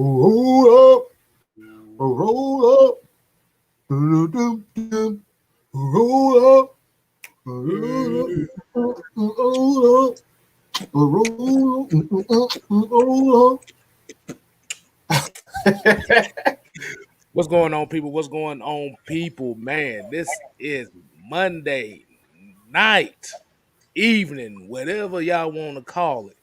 Roll up, roll up, do-do-do-do. Roll up, roll up, roll up, roll up. What's going on, people? What's going on, people? Man, this is Monday night, evening, whatever y'all want to call it.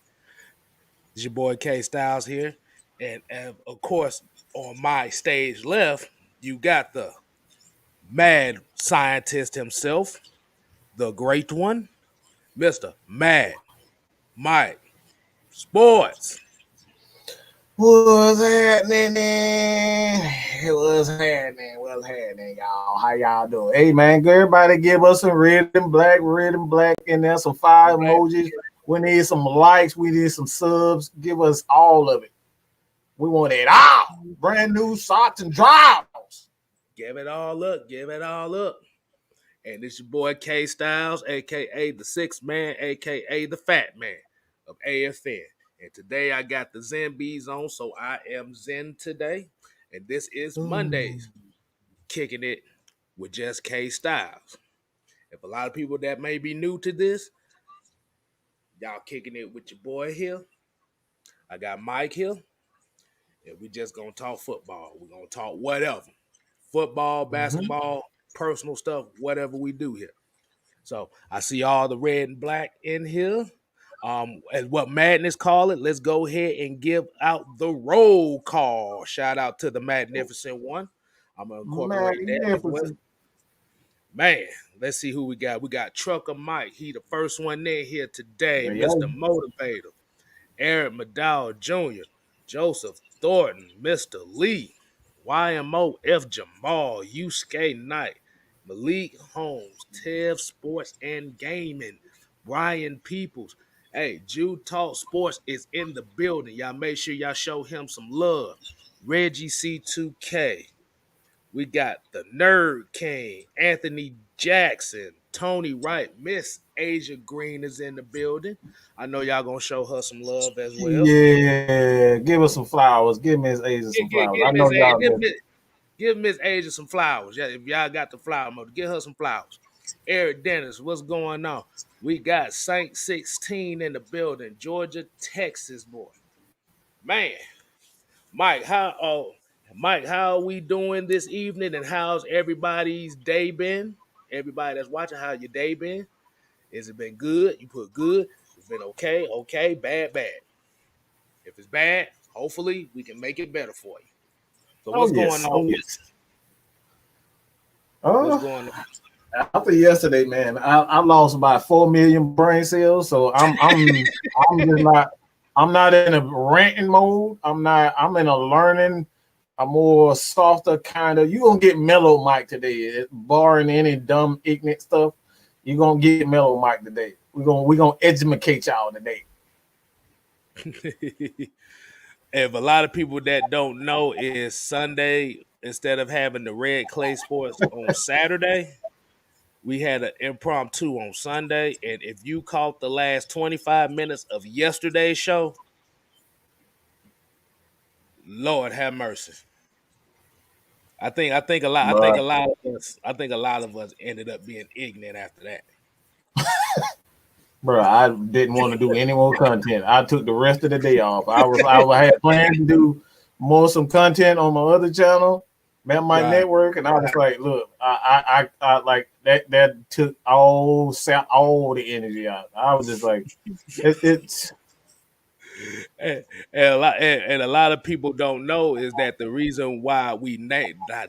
It's your boy K Styles here. And of course, on my stage left, you got the mad scientist himself, the great one, Mr. Mad Mike Sports. What's happening? What's happening, y'all? How y'all doing? Hey, man, everybody give us some red and black in there, some fire emojis. We need some likes. We need some subs. Give us all of it. We want it all. Brand new socks and drawers. Give it all up. Give it all up. And it's your boy K Styles, aka the Sixth Man, aka the Fat Man of AFN. And today I got the Zen Bees on, so I am Zen today. And this is Mondays, kicking it with Just Kstylz. If a lot of people that may be new to this, y'all kicking it with your boy here. I got Mike here, and we just gonna talk football. We're gonna talk whatever. Football, basketball, personal stuff, whatever we do here. So I see all the red and black in here. As what Madness call it, let's go ahead and give out the roll call. Shout out to the Magnificent One. I'm gonna incorporate that as well. Man, let's see who we got. We got Trucker Mike. He the first one in here today. Mr. Motivator. Eric McDowell Jr., Joseph Thornton, Mr. Lee, YMO F. Jamal, Yusuke Knight, Malik Holmes, Tev Sports and Gaming, Brian Peoples. Hey, Jude Talk Sports is in the building. Y'all make sure y'all show him some love. Reggie C2K. We got the Nerd King, Anthony Jackson, Tony Wright, Miss Asia Green is in the building. I know y'all gonna show her some love as well. Yeah, give us some flowers. Give Miss Asia some flowers. I know y'all. Give Miss Asia some flowers. Yeah, if y'all got the flower mode, give her some flowers. Eric Dennis, what's going on? We got Saint 16 in the building, Georgia, Texas boy. Man, Mike, how are we doing this evening, and how's everybody's day been? Everybody that's watching, how your day been? Has it been good? You put good. It's been okay, bad. If it's bad, hopefully we can make it better for you. So what's going on? What's going on? After yesterday, man, I lost about 4 million brain cells, so I'm just not. I'm not in a ranting mode. I'm in a learning, a more softer kind of. You gonna get mellow Mike today, barring any dumb ignorant stuff. You gonna get mellow Mike today. We gonna educate y'all today. If a lot of people that don't know is Sunday, instead of having the Red Clay Sports on Saturday, we had an impromptu on Sunday. And if you caught the last 25 minutes of yesterday's show, Lord have mercy. I think a lot of us ended up being ignorant after that. Bro, I didn't want to do any more content. I took the rest of the day off. I had planned to do some content on my other channel, Man My Network, and I was like, look, I like that took all the energy out. I was just like, it's and a lot of people don't know is that the reason why we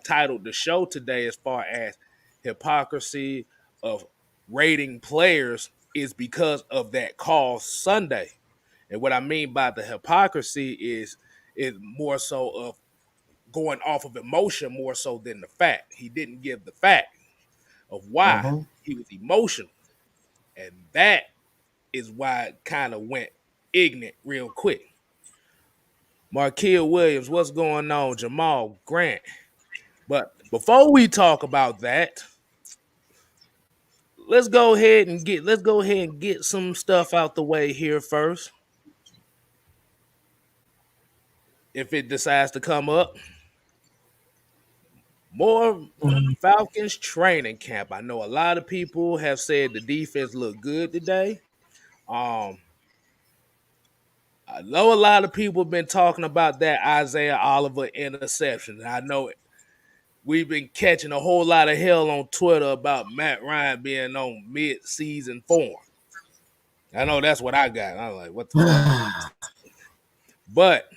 titled the show today as far as hypocrisy of rating players is because of that call Sunday. And what I mean by the hypocrisy is more so of going off of emotion more so than the fact. He didn't give the fact of why he was emotional. And that is why it kind of went ignorant real quick. Marquille Williams, what's going on? Jamal Grant. But before we talk about that, let's go ahead and get some stuff out the way here first. if it decides to come up. More Mhm. Falcons training camp. I know a lot of people have said the defense looked good today. Um, I know a lot of people have been talking about that Isaiah Oliver interception. I know it. We've been catching a whole lot of hell on Twitter about Matt Ryan being on mid-season form. I know that's what I got. I'm like, what the fuck? But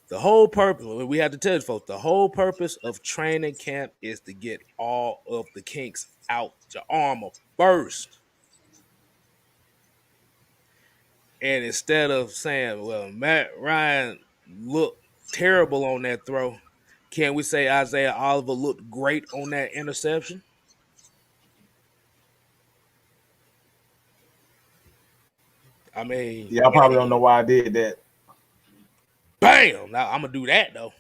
the whole purpose, we have to tell you folks, the whole purpose of training camp is to get all of the kinks out your armor first. And instead of saying, well, Matt Ryan looked terrible on that throw, can we say Isaiah Oliver looked great on that interception? I mean, Yeah, I probably don't know why I did that. bam! Now I'm gonna do that though.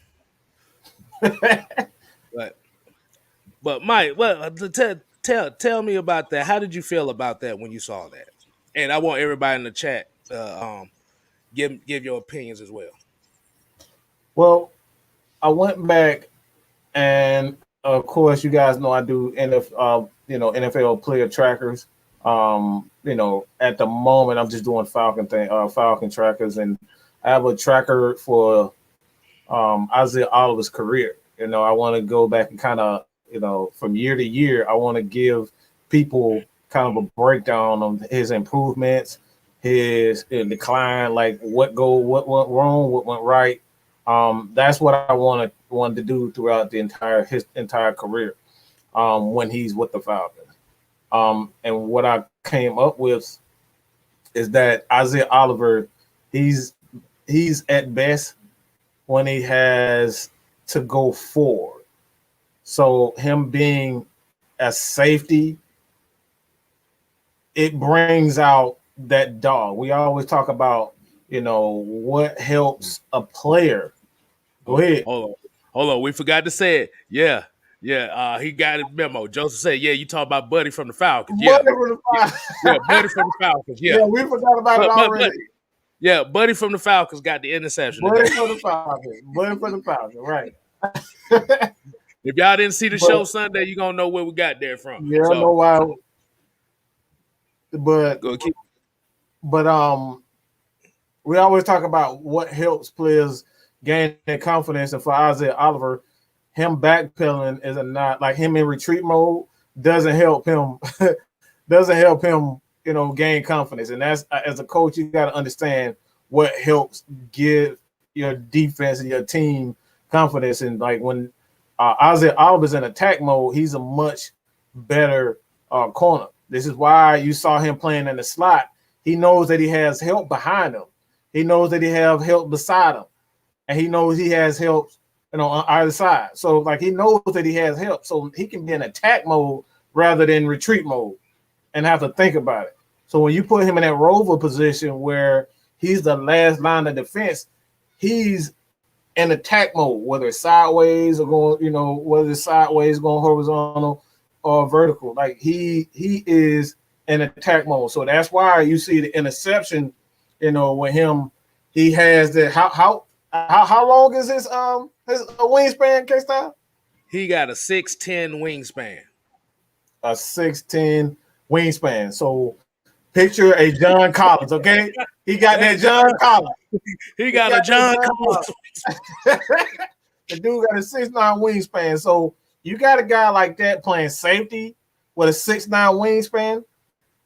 But Mike, well, tell me about that. How did you feel about that when you saw that? And I want everybody in the chat give your opinions as well. Well, I went back, and of course, you guys know I do NFL player trackers. At the moment, I'm just doing Falcon trackers, and I have a tracker for Isaiah Oliver's career. I want to go back and kind of, from year to year, I want to give people kind of a breakdown of his improvements, his decline, like what went wrong, what went right. That's what I wanted to do throughout his entire career when he's with the Falcons. And what I came up with is that Isaiah Oliver, he's at best when he has to go forward. So him being a safety, it brings out that dog. We always talk about, what helps a player. Go ahead. Hold on. We forgot to say it. Yeah. He got a memo. Joseph said, "Yeah, you talk about Buddy from the Falcons." Yeah, Buddy from the Falcons. Yeah, Buddy from the Falcons. Yeah, we forgot about it already. Yeah, Buddy from the Falcons got the interception. Buddy from the Falcons. Right. If y'all didn't see the show Sunday, you're gonna know where we got there from. Yeah, I know why. But we always talk about what helps players gain their confidence, and for Isaiah Oliver, him backpedaling is not like him in retreat mode doesn't help him. Gain confidence. And that's, as a coach, you got to understand what helps give your defense and your team confidence. And like when Isaiah Oliver's in attack mode, he's a much better corner. This is why you saw him playing in the slot. He knows that he has help behind him. He knows that he have help beside him. And he knows he has help, on either side. So like he knows that he has help. So he can be in attack mode rather than retreat mode and have to think about it. So when you put him in that rover position where he's the last line of defense, he's in attack mode, whether it's sideways or going, whether it's sideways, going horizontal or vertical. Like he is in attack mode. So that's why you see the interception, with him, he has that. How long is his wingspan, Kstylz? He got a 6'10" wingspan. A 6'10" wingspan. So picture a John Collins, okay? He got that John Collins. He got a John Collins. The dude got a 6'9" wingspan. So you got a guy like that playing safety with a 6'9" wingspan.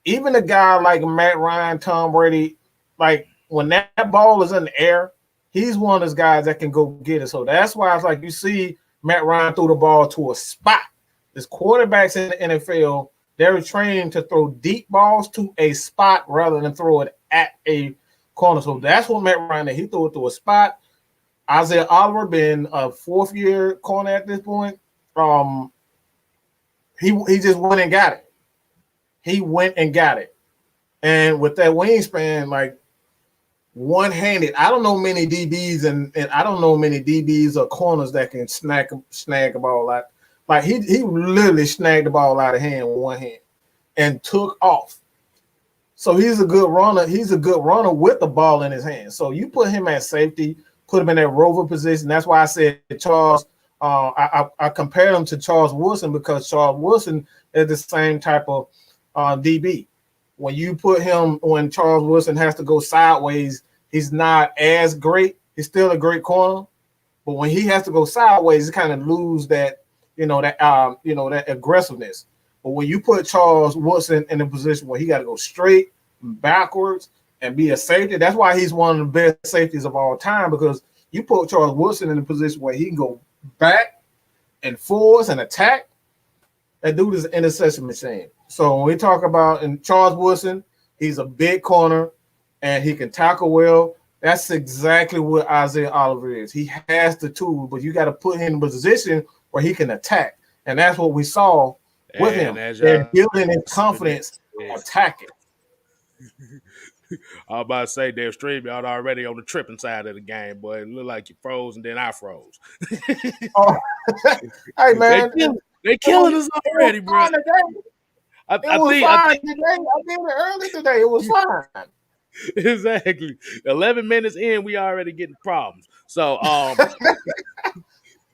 Even a guy like Matt Ryan, Tom Brady, like when that ball is in the air, he's one of those guys that can go get it. So that's why it's like you see Matt Ryan throw the ball to a spot. There's quarterbacks in the NFL, they're trained to throw deep balls to a spot rather than throw it at a corner. So that's what Matt Ryan did. He threw it to a spot. Isaiah Oliver been a fourth-year corner at this point. He just went and got it. He went and got it. And with that wingspan, like one-handed, I don't know many DBs and I don't know many DBs or corners that can snag a ball out. Like he literally snagged the ball out of hand with one hand and took off. So he's a good runner. He's a good runner with the ball in his hand. So you put him at safety, put him in that rover position. That's why I said Charles. I compared him to Charles Wilson because Charles Wilson is the same type of DB. When you put him, when Charles Wilson has to go sideways, he's not as great. He's still a great corner, but when he has to go sideways, he kind of lose that, that aggressiveness. But when you put Charles Wilson in a position where he got to go straight, backwards, and be a safety, that's why he's one of the best safeties of all time, because you put Charles Wilson in a position where he can go back and forwards and attack. That dude is an interception machine. So when we talk about Charles Wilson, he's a big corner and he can tackle well. That's exactly what Isaiah Oliver is. He has the tools, but you got to put him in a position where he can attack. And that's what we saw with him. They're building his confidence attacking. I was about to say, they're streaming out already on the tripping side of the game, but it looked like you froze and then I froze. Oh. Hey, man. They killing us already, bro. I did it early today. It was fine. Exactly. 11 minutes in, we already getting problems. So,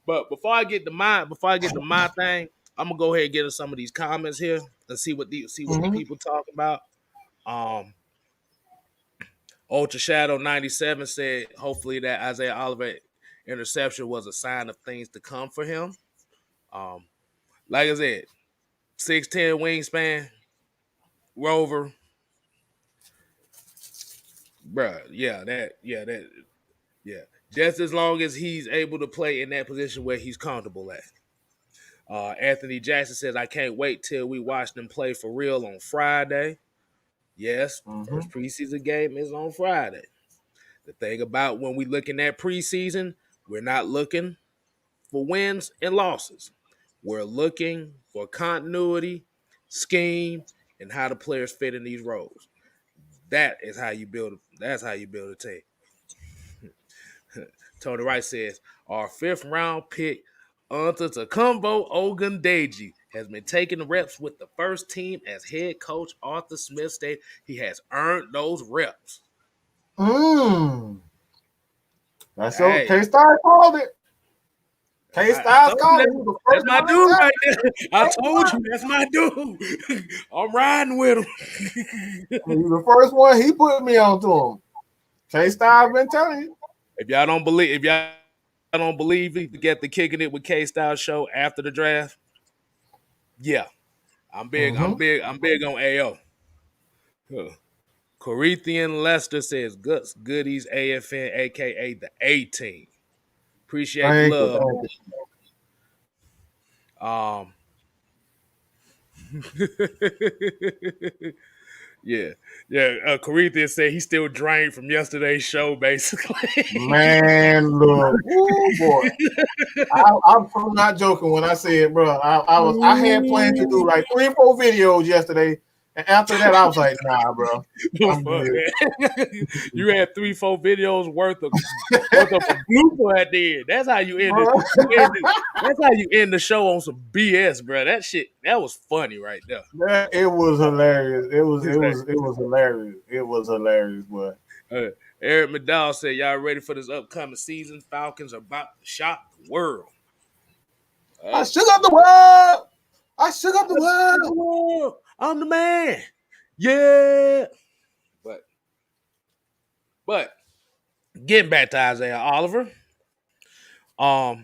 but before I get to my thing, I'm gonna go ahead and get into some of these comments here and see what the people talking about. Ultra Shadow 97 said, hopefully that Isaiah Oliver interception was a sign of things to come for him. Like I said, 6'10" wingspan, rover. Bruh, yeah. Just as long as he's able to play in that position where he's comfortable at. Anthony Jackson says, I can't wait till we watch them play for real on Friday. Yes, first preseason game is on Friday. The thing about when we looking at preseason, we're not looking for wins and losses. We're looking for continuity, scheme, and how the players fit in these roles. That's how you build a team. Tony Wright says, our 5th round pick, Antetokounmpo Ogundeji, has been taking reps with the first team as head coach Arthur Smith stated he has earned those reps. That's okay. K-Star called it. K-Star called it. That's my dude right there. I told you, that's my dude. I'm riding with him. The first one he put me onto him. K-Star, I've been telling you. If y'all don't believe we get the Kicking It with K-Style show after the draft, yeah, I'm big on AO. Corinthian Lester says Guts Goodies AFN, aka the A-Team. Appreciate the love. Yeah. Corinthian said he still drained from yesterday's show, basically. Man, look, boy, I'm not joking when I said, bro. I had planned to do like 3 or 4 videos yesterday, and after that, I was like, nah, bro. You had 3-4 videos worth of a blooper at the end. That's how you end it. That's how you end the show on some BS, bro. That was funny right there. It was hilarious. It was hilarious. It was hilarious, boy. Eric McDowell said, y'all ready for this upcoming season? Falcons are about to shock the world. I shook up the world. I shook up the world. I'm the man. Yeah. But getting back to Isaiah Oliver, I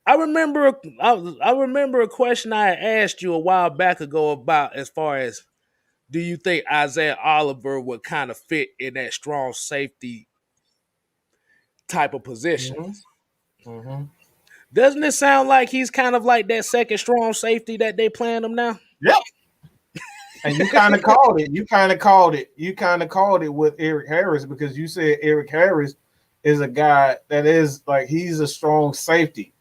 remember a question I asked you a while back ago about as far as, do you think Isaiah Oliver would kind of fit in that strong safety type of position? Doesn't it sound like he's kind of like that second strong safety that they playing him now? Yep. And you kind of called it. You kind of called it with Eric Harris, because you said Eric Harris is a guy that is like, he's a strong safety.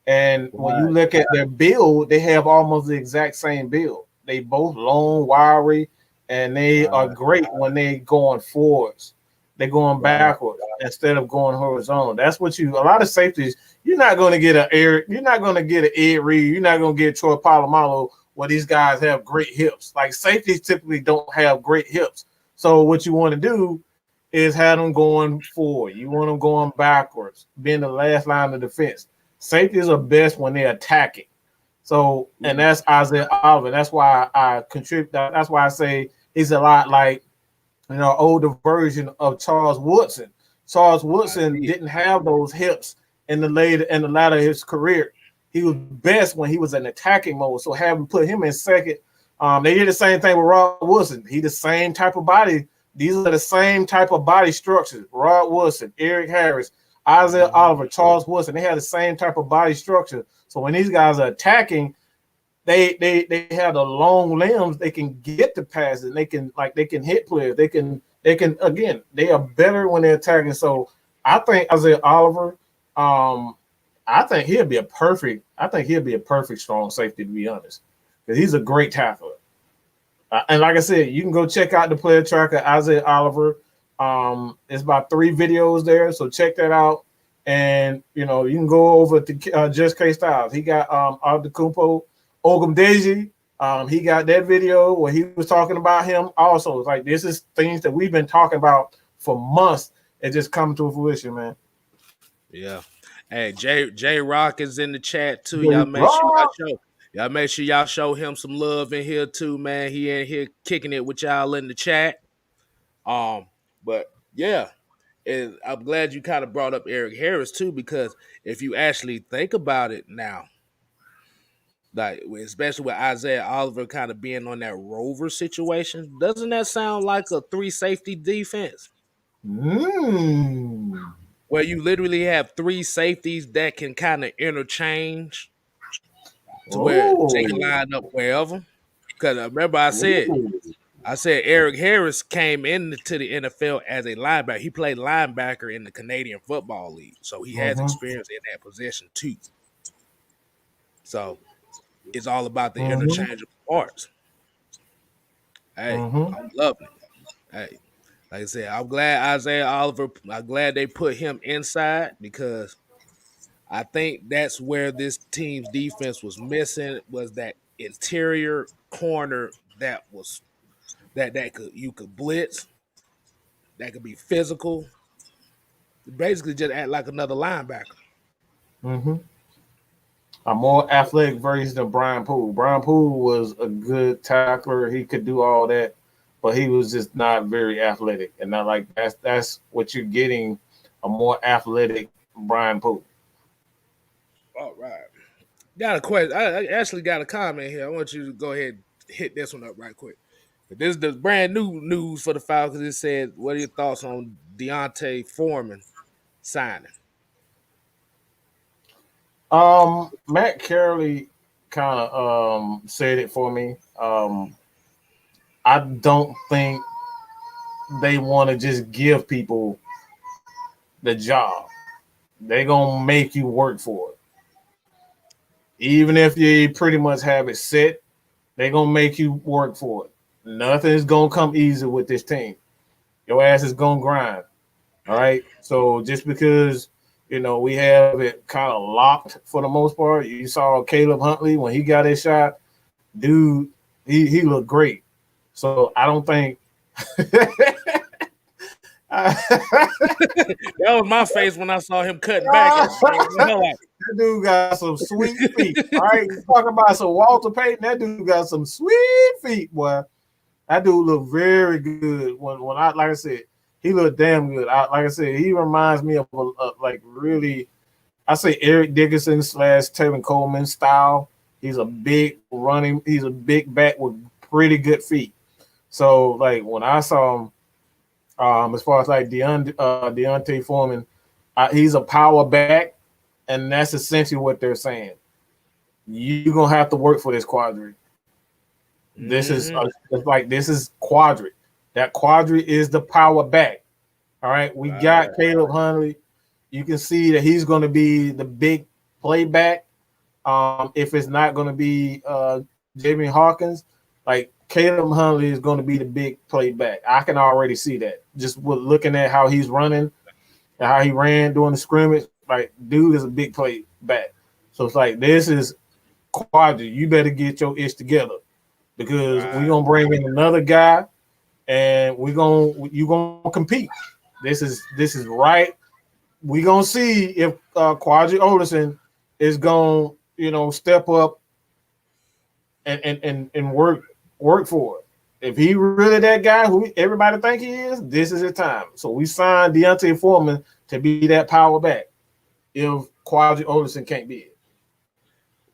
And when you look at their build, they have almost the exact same build. They both long, wiry, and they are great when they going forwards. They're going backwards instead of going horizontal. That's what a lot of safeties, you're not going to get an Eric, you're not going to get an Ed Reed, you're not going to get Troy Polamalu, where these guys have great hips. Like, safeties typically don't have great hips. So what you want to do is have them going forward. You want them going backwards, being the last line of defense. Safeties are best when they're attacking. So, and that's Isaiah Oliver. That's why I contribute. That's why I say he's a lot like, older version of Charles Woodson. Charles Woodson didn't have those hips in the latter of his career. He was best when he was in attacking mode. So having put him in second, they did the same thing with Rod Woodson. He the same type of body. These are the same type of body structures. Rod Woodson, Eric Harris, Isaiah Oliver, Charles Woodson. They have the same type of body structure. So when these guys are attacking, they have the long limbs. They can get the passes. They can hit players. They can again. They are better when they're attacking. So I think Isaiah Oliver. I think he'll be a perfect strong safety, to be honest, because he's a great tackler. And like I said, you can go check out the player tracker, Isaiah Oliver. It's about 3 videos there, so check that out. And you can go over to Just Kstylz. He got Adetokunbo Ogundeji. He got that video where he was talking about him. Also, it's like this is things that we've been talking about for months. It just come to fruition, man. Yeah. Hey, J Rock is in the chat too. Y'all make sure y'all show him some love in here too, man. He in here kicking it with y'all in the chat. But yeah, and I'm glad you kind of brought up Eric Harris too, because if you actually think about it now, like especially with Isaiah Oliver kind of being on that rover situation, doesn't that sound like a 3 safety defense? Where you literally have 3 safeties that can kind of interchange to where they can line up wherever. Because remember I said Eric Harris came into the NFL as a linebacker. He played linebacker in the Canadian Football League. So he has experience in that position too. So it's all about the interchangeable parts. Hey, I'm loving it. Hey. Like I said, I'm glad I'm glad they put him inside, because I think that's where this team's defense was missing, was that interior corner that you could blitz, that could be physical, basically just act like another linebacker. A more athletic version of Brian Poole. Brian Poole was a good tackler. He could do all that, but he was just not very athletic. And not like that's what you're getting, a more athletic Brian Poole. All right. Got a question. I actually got a comment here. I want you to go ahead and hit this one up right quick. This is the brand new news for the Falcons. It said, what are your thoughts on Deontay Foreman signing? Matt Carey kind of said it for me. I don't think they want to just give people the job. They're going to make you work for it. Even if you pretty much have it set, they're going to make you work for it. Nothing is going to come easy with this team. Your ass is going to grind. All right? So just because, we have it kind of locked for the most part. You saw Caleb Huntley when he got his shot. Dude, he looked great. So I don't think that was my face when I saw him cutting back. That dude got some sweet feet. All right, you talking about some Walter Payton. That dude got some sweet feet, boy. That dude looked very good. When I like I said, he looked damn good. Like I said, he reminds me of really, I say Eric Dickerson / Tevin Coleman style. He's a big back with pretty good feet. So like when I saw him, as far as like Deontay Foreman, he's a power back, and that's essentially what they're saying. You're gonna have to work for this quadrant. This is quadrant. That quadrant is the power back. All right, we got Caleb Huntley. You can see that he's going to be the big playback. If it's not going to be Jamie Hawkins, like Caleb Huntley is going to be the big playback. I can already see that just with looking at how he's running and how he ran during the scrimmage. Like, dude is a big playback. So it's like, this is quadrant. You better get your ish together, because we're going to bring in another guy. and you gonna compete. This is right. We gonna see if Quadri Olison is gonna step up and work for it. If he really that guy who everybody think he is, this is his time. So we signed Deontay Foreman to be that power back. If Quadri Olison can't be it,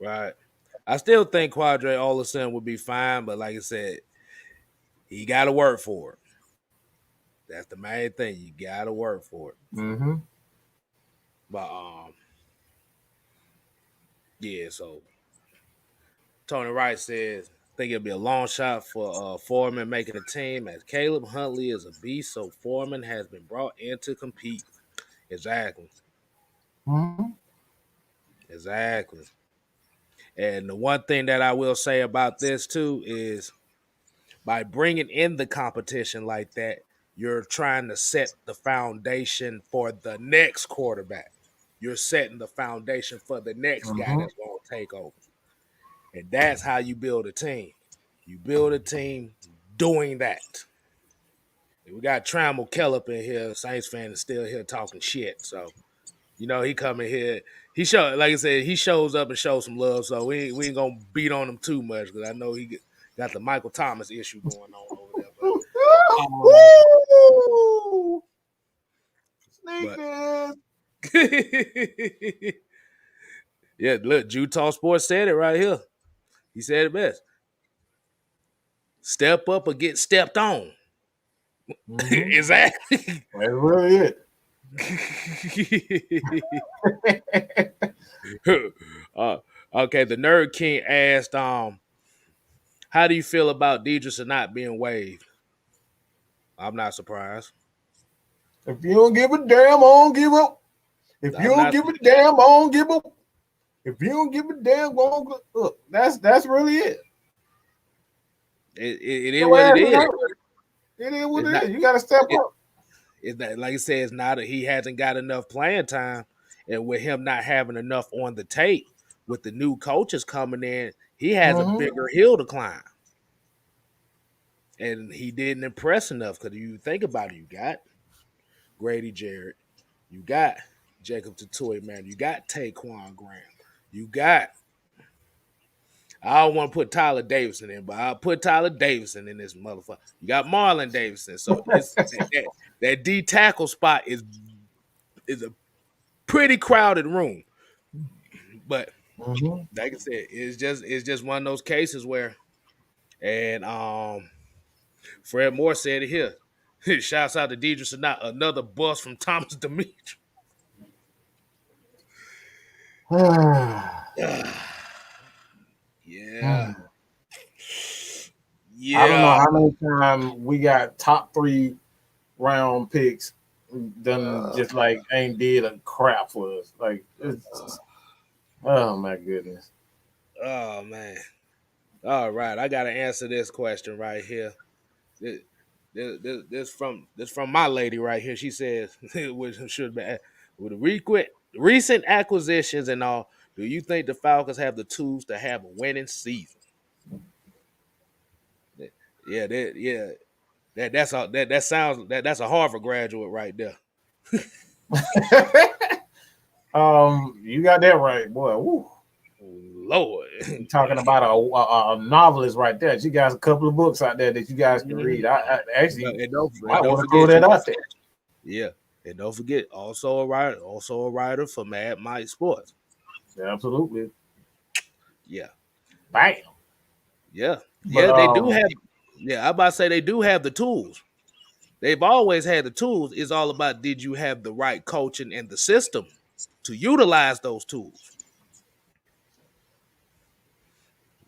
Right. I still think Quadri Olison would be fine, but like I said, he got to work for it. That's the main thing. You got to work for it. mm-hmm. But yeah. So Tony Wright says, I think it'll be a long shot for Foreman making a team, as Caleb Huntley is a beast, so Foreman has been brought in to compete. Exactly. Mm-hmm. Exactly. And the one thing that I will say about this too is by bringing in the competition like that, you're trying to set the foundation for the next quarterback. You're setting the foundation for the next guy that's going to take over. And that's how you build a team. You build a team doing that. We got Trammell Kellop in here, Saints fan, is still here talking shit. So, he coming here. He like I said, he shows up and shows some love. So we ain't gonna beat on him too much because I know he got the Michael Thomas issue going on over there. Yeah, look, Utah Sports said it right here. He said it best. Step up or get stepped on. Mm-hmm. Exactly. That's really it. Okay, the Nerd King asked, how do you feel about Deidre not being waived? I'm not surprised. If you don't give a damn, I don't give up. If you don't give a damn, I don't give up. If you don't give a damn, I don't look. That's really it. It is what it is. It is what it is. You got to step up. It's not, like I said, it's not he hasn't got enough playing time, and with him not having enough on the tape, with the new coaches coming in, he has a bigger hill to climb. And he didn't impress enough because you think about it, you got Grady Jarrett, you got Jacob Tutoy, man, you got Taquan Graham, you got, I don't want to put Tyler Davidson in, but I'll put Tyler Davidson in this motherfucker. You got Marlon Davidson. So it's, that D tackle spot is a pretty crowded room. But like I said, it's just one of those cases where, and Fred Moore said it here. Shouts out to Deidre Sanat, another bust from Thomas Dimitri. Yeah. I don't know how many times we got top 3 round picks done just like ain't did a crap for us. Like, oh my goodness. Oh man. All right, I gotta answer this question right here. This from my lady right here. She says, which should be with the recent acquisitions and all, do you think the Falcons have the tools to have a winning season? Yeah, that's a Harvard graduate right there. You got that right, boy. Woo. Lord, you're talking about a novelist right there. She got a couple of books out there that you guys can read. I actually I want to throw that out there. Yeah, and don't forget, also a writer for Mad Mike Sports. Yeah, absolutely. Yeah. Bam. Yeah. Yeah, they do have. Yeah, I'm about to say they do have the tools. They've always had the tools. It's all about, did you have the right coaching and the system to utilize those tools?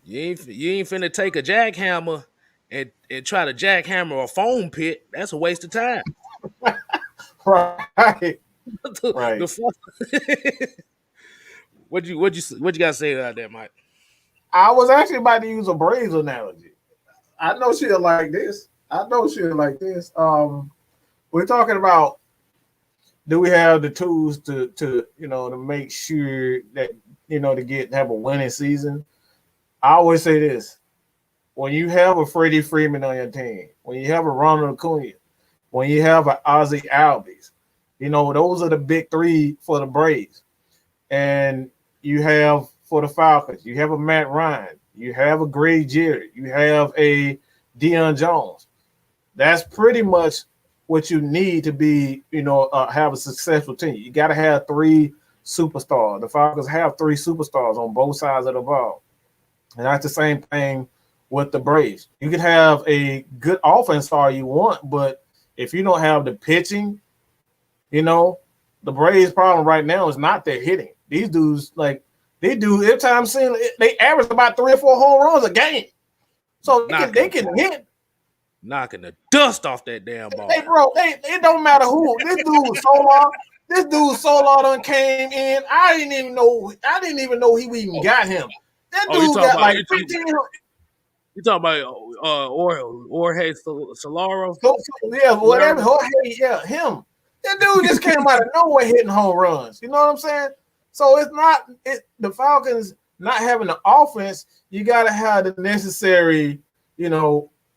You ain't finna take a jackhammer and try to jackhammer a foam pit. That's a waste of time. Right. What you got to say about that, Mike? I was actually about to use a Braves analogy. I know she'll like this. We're talking about, do we have the tools to make sure that to have a winning season? I always say this: when you have a Freddie Freeman on your team, when you have a Ronald Acuna, when you have an Ozzie Albies, those are the big three for the Braves. And you have for the Falcons, you have a Matt Ryan, you have a Greg Jerry, you have a Deion Jones. That's pretty much what you need to be, have a successful team. You got to have three superstars. The Falcons have three superstars on both sides of the ball. And that's the same thing with the Braves. You can have a good offense all you want, but if you don't have the pitching, the Braves' problem right now is not their hitting. These dudes, they do every time they average about 3 or 4 home runs a game. So they can hit. Knocking the dust off that damn ball. Hey, bro, it don't matter who. This dude Solar done came in. I didn't even know he even got him. That dude got like 15. You talking about Jorge Solaro? Yeah, whatever. Jorge, yeah, him. That dude just came out of nowhere hitting home runs. You know what I'm saying? So it's not the Falcons not having the offense. You got to have the necessary,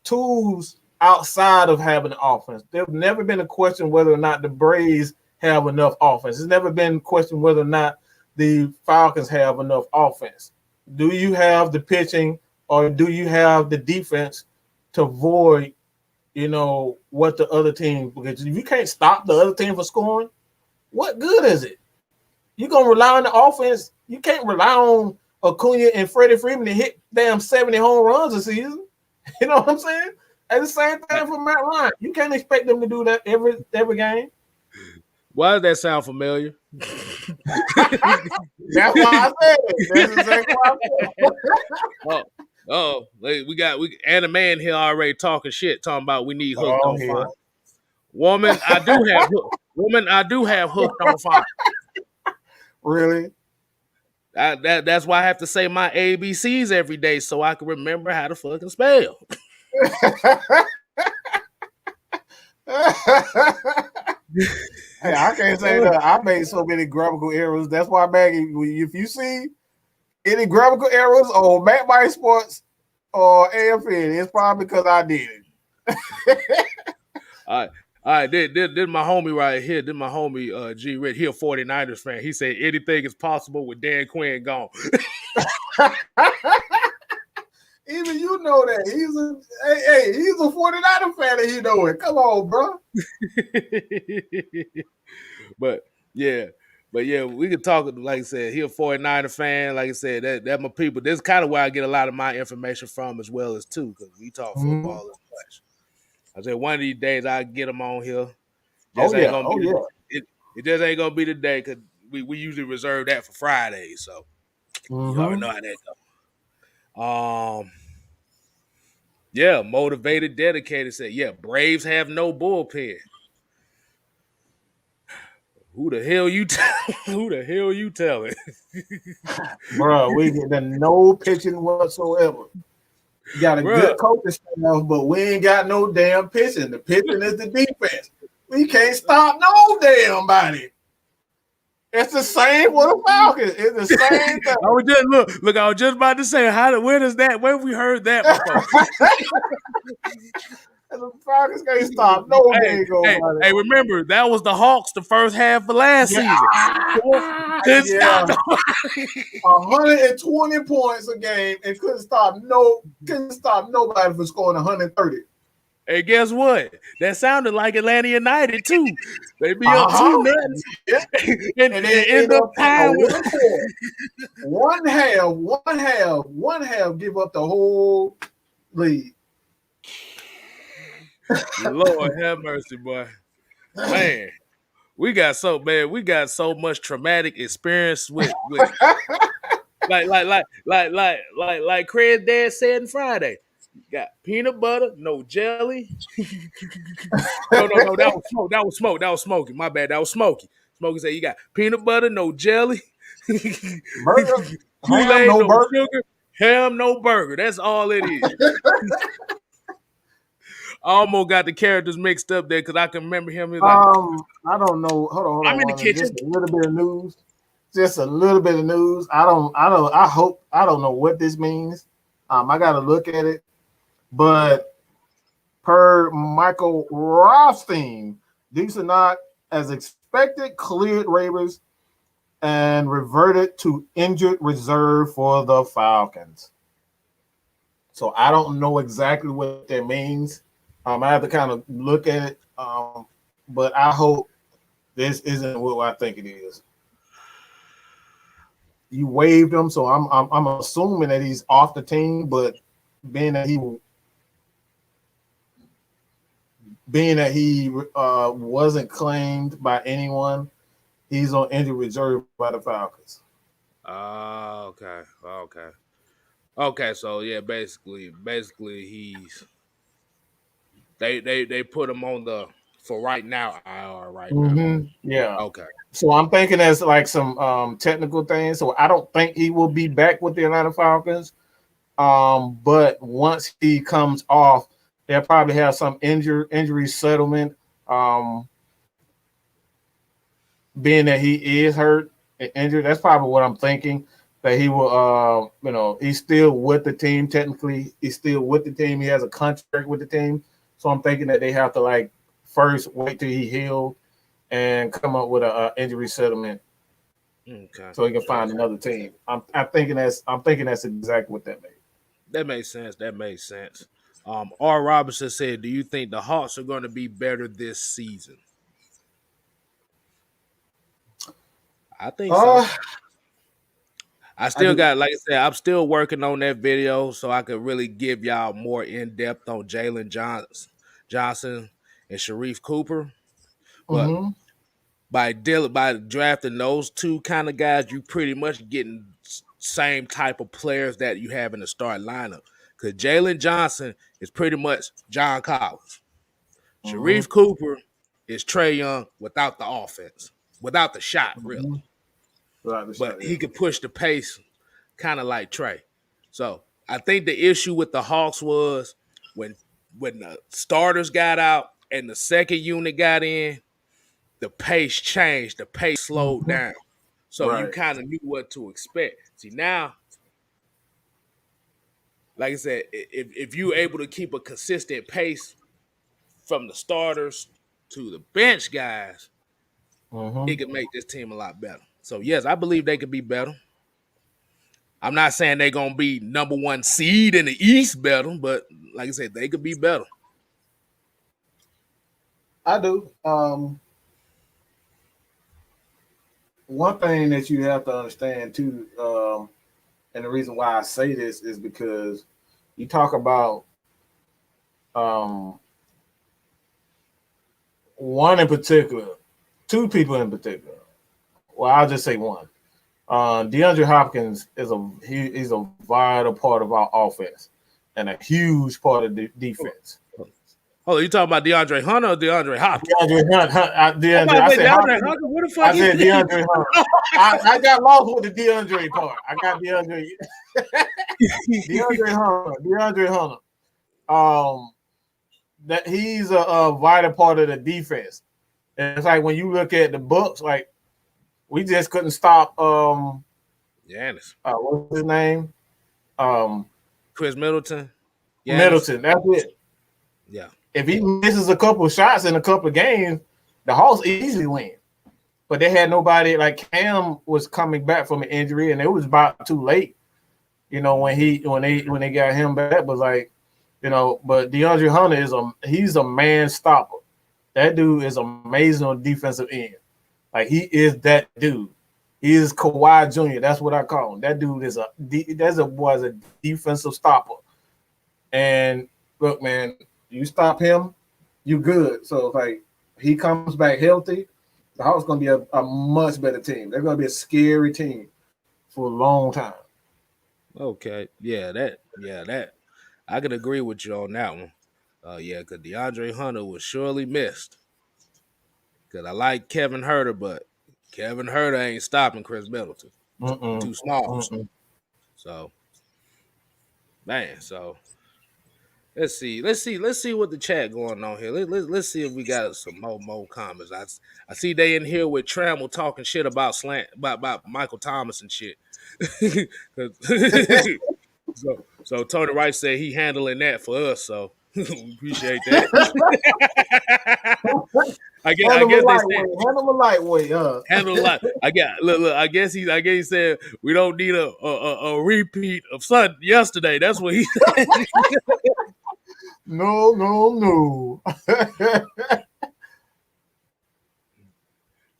tools outside of having the offense. There's never been a question whether or not the Braves have enough offense. It's never been a question whether or not the Falcons have enough offense. Do you have the pitching or do you have the defense to void, what the other team, because if you can't stop the other team from scoring, what good is it? You're going to rely on the offense. You can't rely on Acuna and Freddie Freeman to hit damn 70 home runs a season. You know what I'm saying? And the same thing for Matt Ryan. You can't expect them to do that every game. Why does that sound familiar? That's why I said it. That's exactly why I said it. We got and a man here already talking shit, talking about we need hooked on fire. Woman, I do have hooked on fire. Really? That's why I have to say my ABCs every day so I can remember how to fucking spell. Hey, I can't say that. I made so many grammatical errors. That's why, Maggie, if you see any grammatical errors on Matt My Sports or AFN, it's probably because I did it. All right. Did my homie right here, did my homie G Red, he a 49ers fan. He said anything is possible with Dan Quinn gone. Even you know that. He's a 49er fan and he know it. Come on, bro. But yeah, we could talk, like I said, he a 49er fan. Like I said, that my people. This is kind of where I get a lot of my information from as well as too, because we talk football as much. I said one of these days I'll get them on here. It just ain't gonna be the day because we usually reserve that for Fridays. So you already know how that goes. Yeah, motivated, dedicated said, yeah, Braves have no bullpen. Who the hell you telling? Bro, we get no pitching whatsoever. You got a good coaching staff, but we ain't got no damn pitching. The pitching is the defense. We can't stop no damn body. It's the same with the Falcons. It's the same thing. I was just about to say, where have we heard that before? The Falcons can't stop no damn body. Hey, remember, that was the Hawks the first half of last season. Stop 120 points a game and couldn't stop nobody from scoring 130. Hey, guess what? That sounded like Atlanta United too. They be up 2-0, and they end up tying one half give up the whole lead. Lord have mercy, boy. Man, we got so much traumatic experience with like Craig's dad said on Friday. Got peanut butter, no jelly. No, that was Smokey. My bad, that was Smokey. Smokey said you got peanut butter, no jelly. Burger, Kool-Aid, no sugar, ham, no burger. That's all it is. I almost got the characters mixed up there because I can remember him. Like, I don't know. Hold on. I'm in the kitchen. Just a little bit of news. I don't know what this means. I got to look at it. But per Michael Rothstein, these are not as expected, cleared waivers and reverted to injured reserve for the Falcons. So I don't know exactly what that means. I have to kind of look at it, but I hope this isn't what I think it is. You waived him, so I'm assuming that he's off the team, but being that he wasn't claimed by anyone, he's on injured reserve by the Falcons. Oh, okay. So yeah, basically, he's they put him on the for right now IR right now. Yeah. Okay. So I'm thinking there's like some technical things. So I don't think he will be back with the Atlanta Falcons. But once he comes off, they'll probably have some injury settlement. Being that he is hurt and injured, that's probably what I'm thinking. That he will, he's still with the team. Technically, he's still with the team. He has a contract with the team. So I'm thinking that they have to like first wait till he healed and come up with a injury settlement, so he can find another team. I'm thinking that's exactly what that means. That makes sense. R. Robinson said, "Do you think the Hawks are going to be better this season?" I think so. I still got, like I said, I'm still working on that video so I could really give y'all more in depth on Jalen Johnson and Sharif Cooper. But by drafting those two kind of guys, you pretty much getting same type of players that you have in the start lineup. Because Jalen Johnson is pretty much John Collins. Sharif Cooper is Trae Young without the offense, without the shot, really. But he could push the pace kind of like Trae. So I think the issue with the Hawks was when the starters got out and the second unit got in, the pace changed, the pace slowed down. So you kind of knew what to expect. See, now, like I said, if you're able to keep a consistent pace from the starters to the bench guys, it could make this team a lot better. So, yes, I believe they could be better. I'm not saying they're going to be number one seed in the East better, but like I said, they could be better. I do. One thing that you have to understand too, and the reason why I say this is because you talk about one in particular, two people in particular. Well, I'll just say one. DeAndre Hopkins he's a vital part of our offense and a huge part of the defense. Oh, you talking about DeAndre Hunter or DeAndre Hopkins? DeAndre Hunter. What the fuck? I said DeAndre Hunter. I got lost with the DeAndre part. I got DeAndre. DeAndre Hunter. That he's a vital part of the defense. And it's like when you look at the Bucks, like we just couldn't stop. Giannis. What's his name? Chris Middleton. Giannis. Middleton. That's it. Yeah. If he misses a couple of shots in a couple of games, the Hawks easily win. But they had nobody. Like Cam was coming back from an injury, and it was about too late. When they got him back, was like, But DeAndre Hunter he's a man stopper. That dude is amazing on defensive end. Like he is that dude. He is Kawhi Jr. That's what I call him. That dude is a defensive stopper. And look, man. You stop him, you good. So like he comes back healthy, the Hawks gonna be a much better team. They're gonna be a scary team for a long time. Okay, that I could agree with you on that one. Because DeAndre Hunter was surely missed. Because I like Kevin Huerter, but Kevin Huerter ain't stopping Chris Middleton. Too small. So, man, so. Let's see what the chat going on here. Let's see if we got some more comments. I see they in here with Trammell talking shit about So Tony Rice said he handling that for us, so we appreciate that. I guess they said handle a lightweight, handle a lot. Look. I guess he said we don't need a repeat of yesterday. That's what he said. No.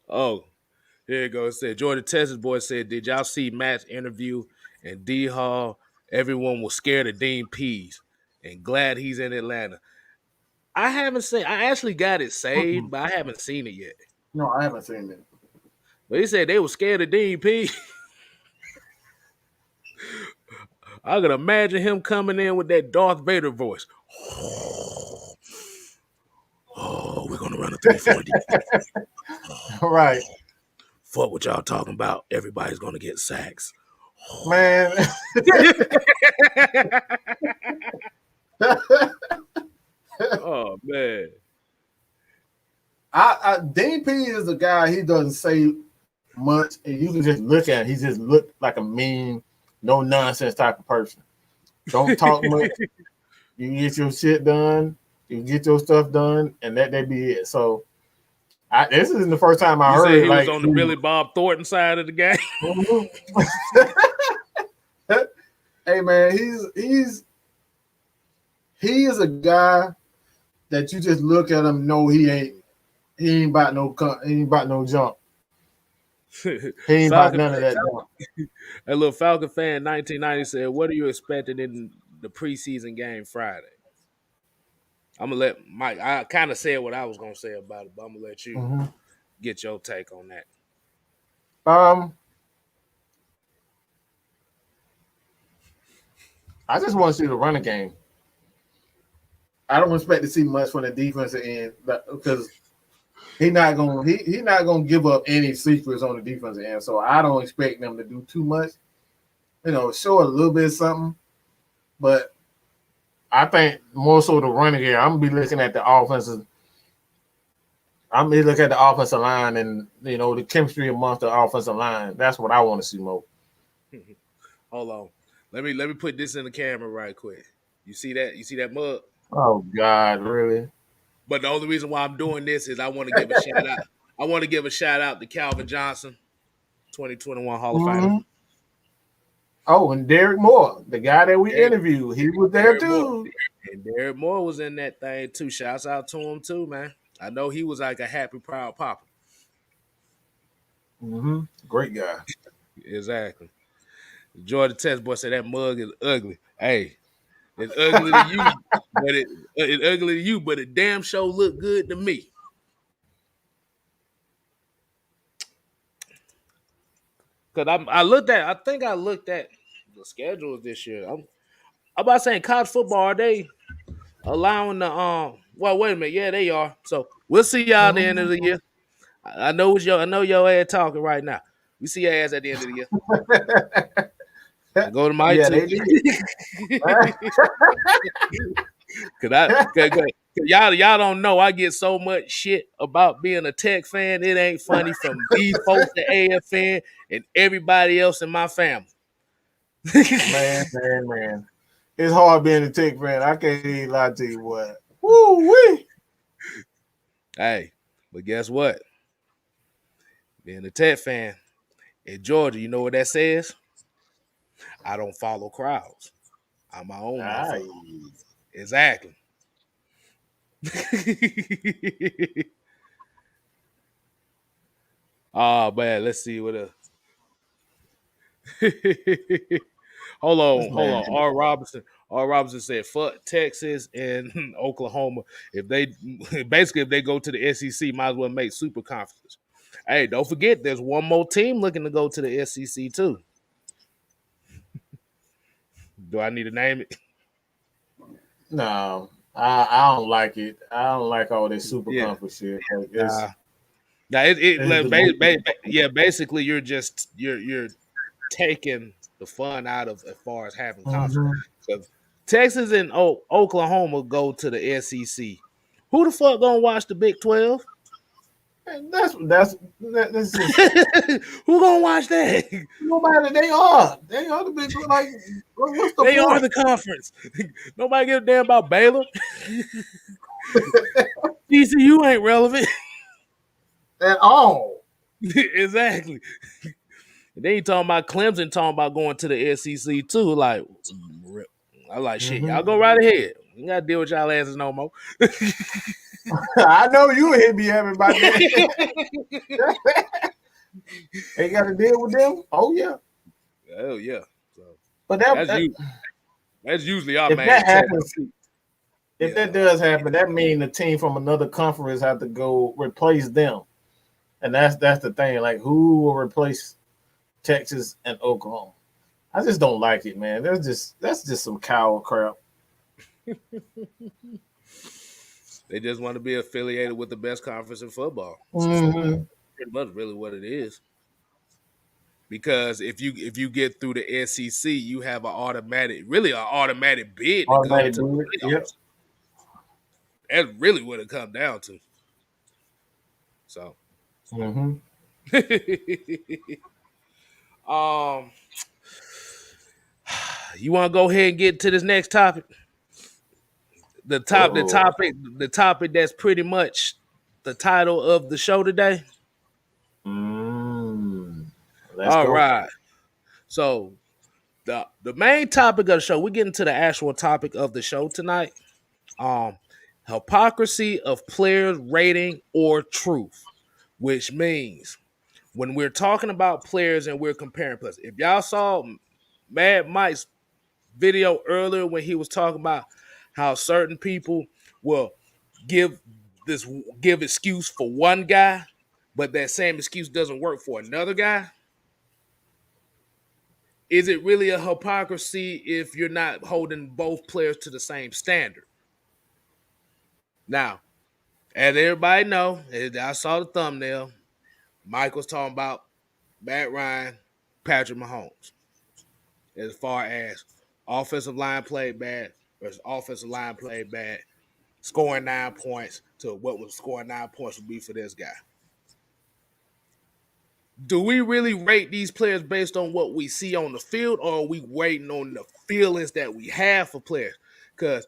Oh, here it goes. It said Jordan Texas boy said, "Did y'all see Matt's interview and D Hall? Everyone was scared of Dean Pease and glad he's in Atlanta." I haven't seen. I actually got it saved, but I haven't seen it yet. No, I haven't seen it. But he said they were scared of Dean Pease. I could imagine him coming in with that Darth Vader voice. Oh, we're gonna run a 340. Right. Fuck what y'all talking about. Everybody's gonna get sacks. Man. Oh man. Dean P is a guy, he doesn't say much, and you can just look at him. He just looked like a mean, no nonsense type of person. Don't talk much. You can get your shit done, you can get your stuff done, and that be it. So this isn't the first time I heard he was on the Billy Bob Thornton side of the game. Hey man, he is a guy that you just look at him, know he ain't about no jump. He ain't about none of that jump. A little Falcon fan 1990 said, "What are you expecting in the preseason game Friday?" I'm gonna let Mike. I kind of said what I was gonna say about it, but I'm gonna let you get your take on that. I just want to see the running game. I don't expect to see much from the defensive end because he's not gonna give up any secrets on the defensive end. So I don't expect them to do too much. Show a little bit of something, but I think more so the running game. I'm gonna be looking at the offensive. I'm gonna look at the offensive line and the chemistry amongst the offensive line. That's what I want to see more. Hold on, let me put this in the camera right quick. You see that? You see that mug? Oh God, really? But the only reason why I'm doing this is I want to give a shout out. I want to give a shout out to Calvin Johnson, 2021 Hall of Famer. Oh, and Derek Moore, the guy that we interviewed, he was there too. And Derek Moore was in that thing too. Shouts out to him too, man. I know he was like a happy, proud papa. Great guy. Exactly. Jordan Test boy said that mug is ugly. Hey, it's ugly to you, but it's ugly to you, but it damn sure look good to me. Cause I think I looked at the schedules this year. I'm about saying college football, are they allowing the well, wait a minute, yeah, they are. So we'll see y'all at the end of the year. I know your ass talking right now. We see your ass at the end of the year. I go to my team. Cause y'all don't know I get so much shit about being a Tech fan. It ain't funny from these folks at AFN and everybody else in my family. Man. It's hard being a Tech fan. I can't even lie to you what. Woo-wee. Hey, but guess what? Being a Tech fan in Georgia, you know what that says? I don't follow crowds. I'm my own motherfucker. Exactly. Oh man, let's see what else. Hold on. R. Robinson said, "Fuck Texas and Oklahoma. If they go to the SEC, might as well make super conferences." Hey, don't forget, there's one more team looking to go to the SEC too. Do I need to name it? No, I don't like it. I don't like all this super conference shit. Basically, you're taking the fun out of as far as having conference. So Texas and Oklahoma go to the SEC. Who the fuck gonna watch the Big 12? That's just Who gonna watch that? nobody. They are the big like. What's the They are point the conference. Nobody give a damn about Baylor. TCU ain't relevant. at all? Exactly. They ain't talking about Clemson, talking about going to the SEC too. Like, I like shit. Y'all go right ahead. You gotta deal with y'all asses no more. I know you hit me happy about that. Ain't got to deal with them. Oh yeah, Oh yeah. So but that's usually our if main that test. happens, if that does happen, that means the team from another conference have to go replace them, and that's the thing. Like, who will replace Texas and Oklahoma? I just don't like it, man. That's just some coward crap. They just want to be affiliated with the best conference in football. Mm-hmm. Pretty much really what it is. Because if you get through the SEC, you have an automatic bid to go Automatic to the bid. Yep. playoffs. That's really what it comes down to. So, Mm-hmm. um, you want to go ahead and get to this next topic? Uh-oh. The topic that's pretty much the title of the show today. Mm. Let's All go. right. So the main topic of the show, we're getting to the actual topic of the show tonight. Um, Hypocrisy of players rating or truth, which means when we're talking about players and we're comparing players. If y'all saw Mad Mike's video earlier when he was talking about how certain people will give this give excuse for one guy, but that same excuse doesn't work for another guy. Is it really a hypocrisy if you're not holding both players to the same standard? Now, as everybody know, I saw the thumbnail. Mike was talking about Matt Ryan, Patrick Mahomes, as far as offensive line played bad versus offensive line played bad, scoring 9 points to what was scoring 9 points would be for this guy. Do we really rate these players based on what we see on the field, or are we waiting on the feelings that we have for players? Because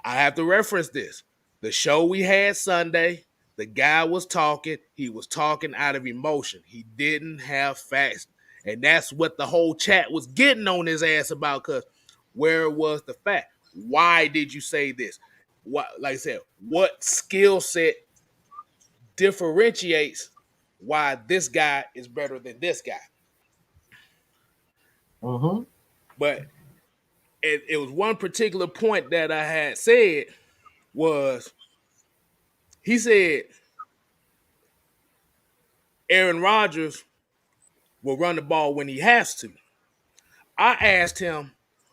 I have to reference this. The show we had Sunday, the guy was talking. He was talking out of emotion. He didn't have facts. And that's what the whole chat was getting on his ass about, because where was the fact? Why did you say this? What, like I said, what skill set differentiates why this guy is better than this guy? Mm-hmm. But it was one particular point that I had said was, he said Aaron Rodgers will run the ball when he has to. I asked him,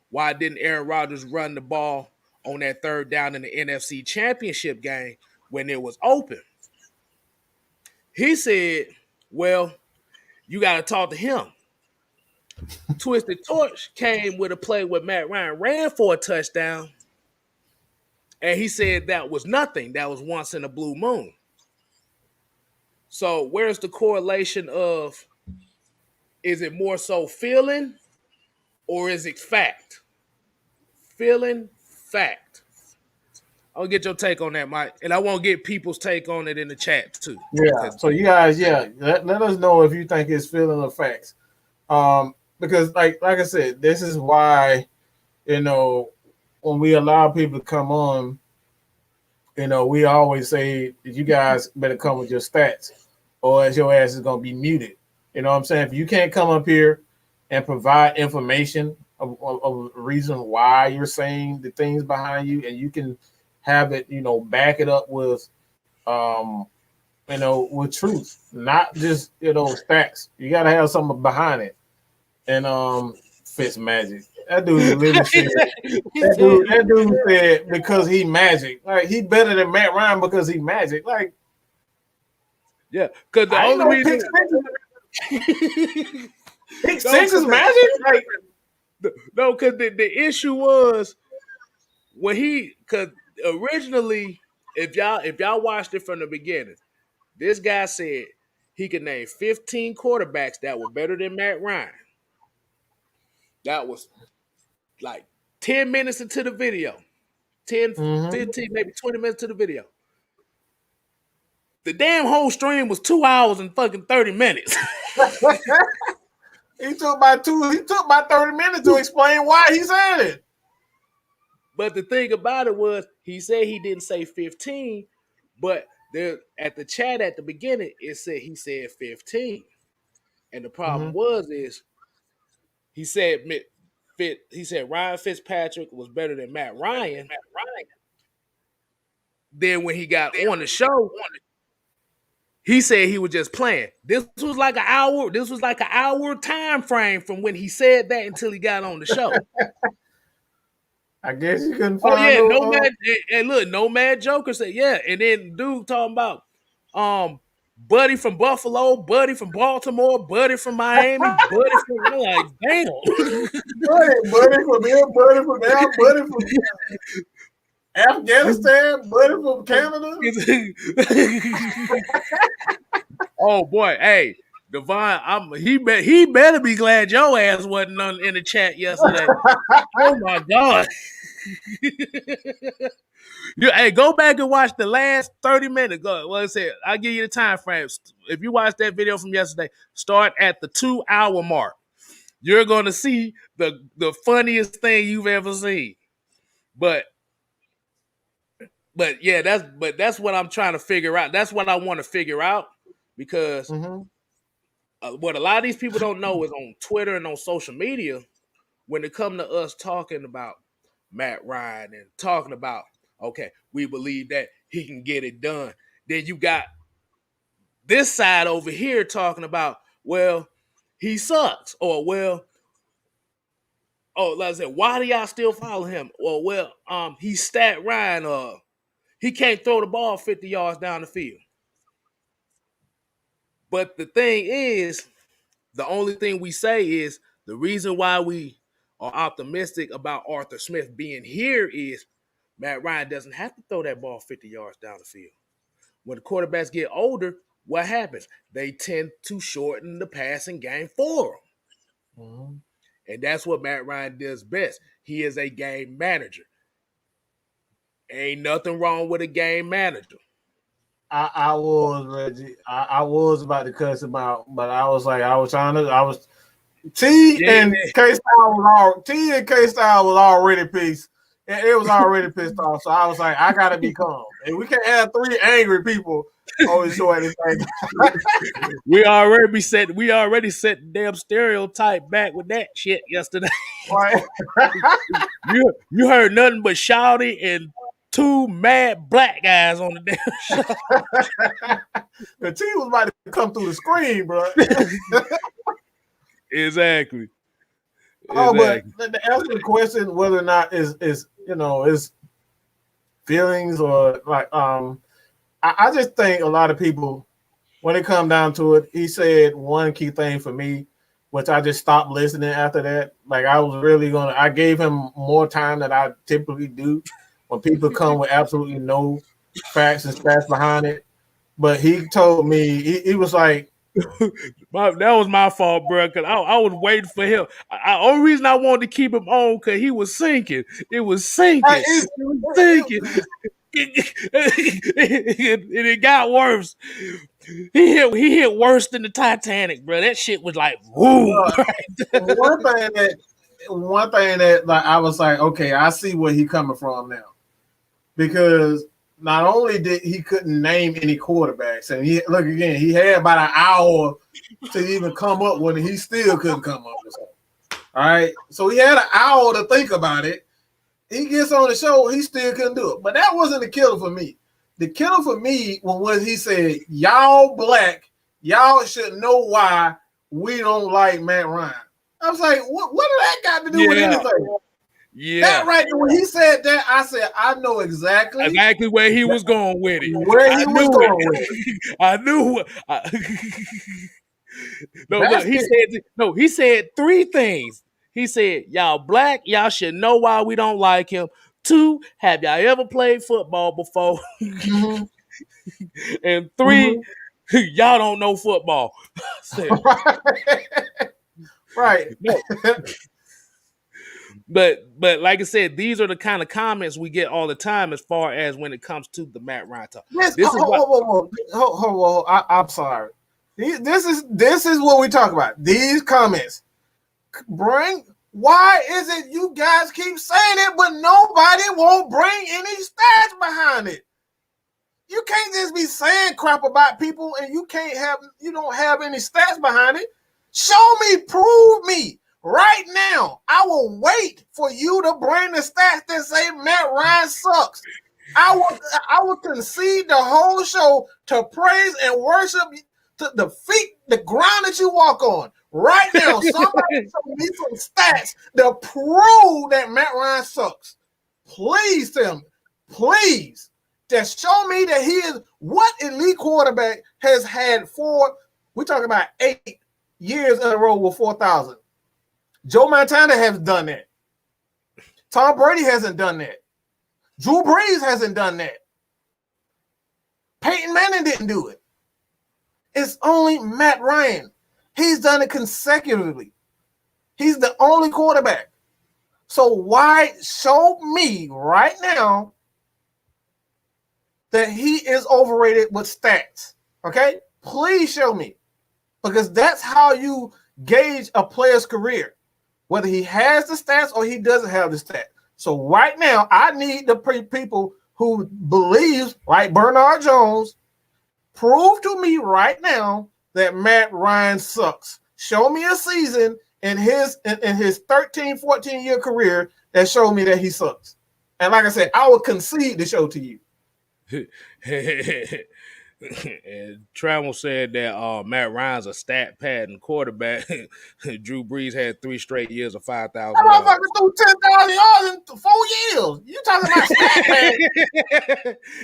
why didn't Aaron Rodgers run the ball on that third down in the NFC Championship game when it was open? He said, well, you got to talk to him. Twisted Torch came with a play where Matt Ryan ran for a touchdown, and he said that was nothing. That was once in a blue moon. So where's the correlation of, is it more so feeling or is it fact? Feeling, fact. I'll get your take on that, Mike. And I want to get people's take on it in the chat too. Yeah. So you guys, let us know if you think it's feeling or facts. Because like I said, this is why, when we allow people to come on, we always say that you guys better come with your stats, or else your ass is gonna be muted. You know what I'm saying? If you can't come up here and provide information of reason why you're saying the things behind you, and you can have it, back it up with with truth, not just stats. You gotta have something behind it. And Fitz Magic. That dude literally said that dude said because he magic. Like, he better than Matt Ryan because he magic. Like, yeah, because the I only know reason Pick Six is magic. Like, no, because the issue was when because originally, if y'all watched it from the beginning, This guy said he could name 15 quarterbacks that were better than Matt Ryan. That was like 10 minutes into the video. 10, 15, maybe 20 minutes to the video. The damn whole stream was 2 hours and fucking 30 minutes. He took about 30 minutes to explain why he said it. But the thing about it was, he said he didn't say 15, but there at the chat at the beginning, it said he said 15. And the problem is he said Ryan Fitzpatrick was better than Matt Ryan. Then when he got on the show, he said he was just playing. This was like an hour. This was like an hour time frame from when he said that until he got on the show. I guess you couldn't find. Oh yeah, no mad Joker said yeah, and then dude talking about Buddy from Buffalo, Buddy from Baltimore, Buddy from Miami, Buddy from like damn, buddy from here, Buddy from there, Buddy from Afghanistan, Buddy from Canada. Oh boy, hey. Devon, he better be glad your ass wasn't in the chat yesterday. Oh my god! Hey, go back and watch the last 30 minutes. Go. Well, I said I'll give you the time frames. If you watch that video from yesterday, start at the 2 hour mark. You're gonna see the funniest thing you've ever seen. But yeah, that's what I'm trying to figure out. That's what I want to figure out because. What a lot of these people don't know is on Twitter and on social media, when it comes to us talking about Matt Ryan and talking about, okay, we believe that he can get it done. Then you got this side over here talking about, well, he sucks. Or, well, like I said, why do y'all still follow him? Or, well, he's Stat Ryan. He can't throw the ball 50 yards down the field. But the thing is, the only thing we say is the reason why we are optimistic about Arthur Smith being here is Matt Ryan doesn't have to throw that ball 50 yards down the field. When the quarterbacks get older, what happens? They tend to shorten the passing game for them. And that's what Matt Ryan does best. He is a game manager. Ain't nothing wrong with a game manager. I was Reggie. I was about to cuss him out, but I was T and K-Style was already pissed. It was already pissed off. So I was like, I gotta be calm. And we can't have 3 angry people on the show at the same time. We already set the damn stereotype back with that shit yesterday. Right. you heard nothing but shouting and 2 mad black guys on the damn show. The T was about to come through the screen, bro. Exactly. Oh, but to answer the question whether or not is feelings or like I just think a lot of people, when it come down to it, he said one key thing for me, which I just stopped listening after that. Like I gave him more time than I typically do. When people come with absolutely no facts and stats behind it. But he told me, he was like, that was my fault, bro, because I was waiting for him. Only reason I wanted to keep him on because he was sinking. It was sinking. It was sinking. And it got worse. He hit worse than the Titanic, bro. That shit was like, woo. One thing that like I was like, okay, I see where he coming from now. Because not only did he couldn't name any quarterbacks, and he had about an hour to even come up with it. He still couldn't come up with something. All right. So he had an hour to think about it. He gets on the show, he still couldn't do it. But that wasn't the killer for me. The killer for me was he said, y'all black, y'all should know why we don't like Matt Ryan. I was like, what did that got to do with anything? Yeah. That right when he said that, I said, I know exactly where he was going with it. I knew. He said 3 things. He said, y'all black, y'all should know why we don't like him. 2, have y'all ever played football before? And 3, Y'all don't know football. Right. No. But like I said, these are the kind of comments we get all the time as far as when it comes to the Matt Ryan talk. I'm sorry. This is what we talk about. These comments why is it you guys keep saying it, but nobody won't bring any stats behind it? You can't just be saying crap about people and you don't have any stats behind it. Show me, prove me. Right now, I will wait for you to bring the stats that say Matt Ryan sucks. I will concede the whole show to praise and worship to the feet, the ground that you walk on. Right now, somebody show me some stats to prove that Matt Ryan sucks. Please tell me. Please. Just show me that he is what elite quarterback has had we're talking about 8 years in a row with 4,000. Joe Montana has done that. Tom Brady hasn't done that. Drew Brees hasn't done that. Peyton Manning didn't do it. It's only Matt Ryan. He's done it consecutively. He's the only quarterback. So why show me right now that he is overrated with stats? Okay? Please show me. Because that's how you gauge a player's career. Whether he has the stats or he doesn't have the stats. So right now, I need the people who believes, like Bernard Jones, prove to me right now that Matt Ryan sucks. Show me a season in his 13, 14-year career that showed me that he sucks. And like I said, I will concede the show to you. And Trammell said that Matt Ryan's a stat padding quarterback. Drew Brees had 3 straight years of 5,000 yards. That motherfucker threw 10,000 yards in 4 years. You talking about stat padding?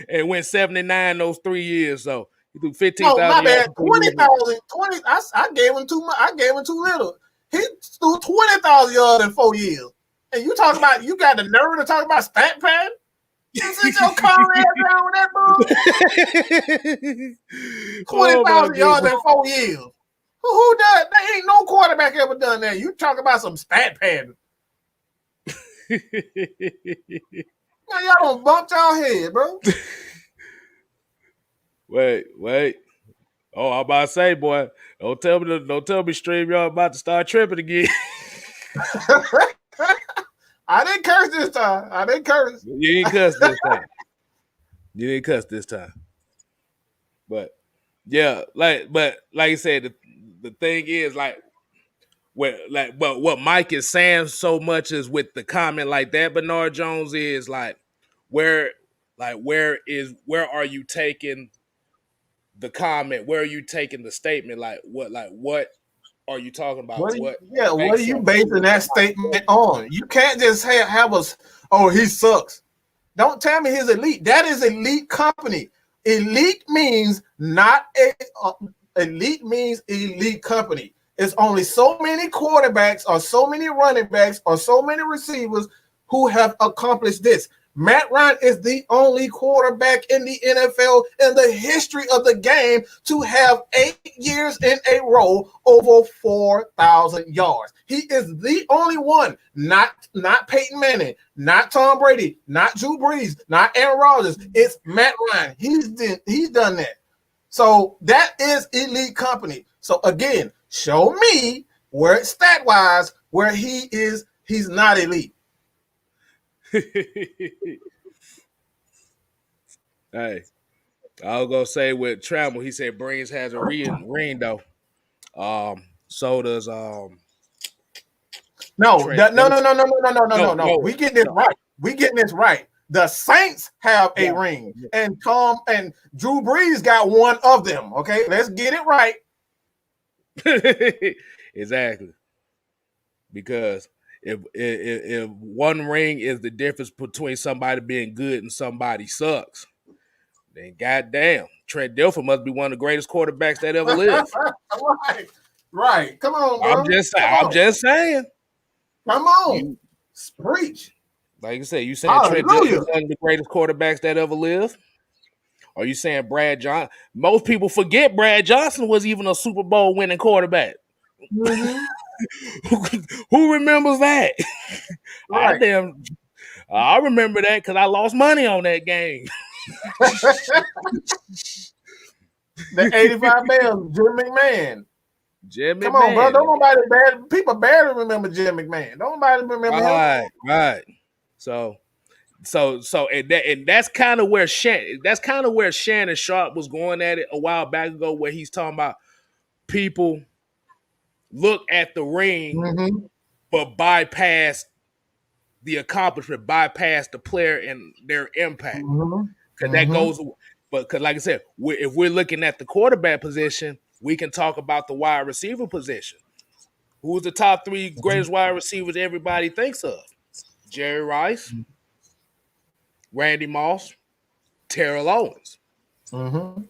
And went 79 those 3 years. So he threw 15,000 yards. No, my bad. 20,000. 20. I gave him too much. I gave him too little. He threw 20,000 yards in 4 years. And you talking about you got the nerve to talk about stat padding? You sit your car ass down with that bull. 20,000 yards in 4 years. Who does? There ain't no quarterback ever done that. You talk about some stat padding. Now y'all don't bump y'all head, bro. Wait. Oh, I'm about to say, boy, don't tell me stream y'all about to start tripping again. I didn't curse this time. I didn't curse. You didn't cuss this time. You didn't cuss this time. But yeah, like I said, the thing is what Mike is saying so much is with the comment like that, Bernard Jones is where are you taking the comment? Where are you taking the statement? What are you talking about? What are you basing that statement on? You can't just have us, he sucks. Don't tell me he's elite. That is elite company. Elite means elite means elite company. It's only so many quarterbacks or so many running backs or so many receivers who have accomplished this. Matt Ryan is the only quarterback in the NFL in the history of the game to have 8 years in a row over 4,000 yards. He is the only one, not Peyton Manning, not Tom Brady, not Drew Brees, not Aaron Rodgers. It's Matt Ryan. He's done that. So that is elite company. So again, show me where it's stat-wise where he's not elite. Hey, I was gonna say with Trammell, he said Brees has a ring though. So does No. We getting this right. We getting this right. The Saints have a ring, and Tom and Drew Brees got one of them. Okay, let's get it right. Exactly, because if one ring is the difference between somebody being good and somebody sucks, then goddamn, Trent Dilfer must be one of the greatest quarterbacks that ever lived. Right. Come on, bro. I'm just saying. Come on. Preach. Like I said, you saying Trent Dilfer is one of the greatest quarterbacks that ever lived? Are you saying Brad Johnson? Most people forget Brad Johnson was even a Super Bowl winning quarterback. Mm-hmm. Who remembers that? Right. I remember that because I lost money on that game. The 85 Bears, Jim McMahon. Jim Come on, bro. McMahon. Don't nobody people barely remember Jim McMahon. Don't nobody remember him. Right. So and that's kind of where Shannon Sharp was going at it a while back ago, where he's talking about people look at the ring Mm-hmm. but bypass the accomplishment, bypass the player and their impact. Mm-hmm. Because that goes, but because like I said, if we're looking at the quarterback position, we can talk about the wide receiver position. Who's the top three greatest wide receivers everybody thinks of? Jerry Rice, Randy Moss, Terrell Owens. Mm-hmm.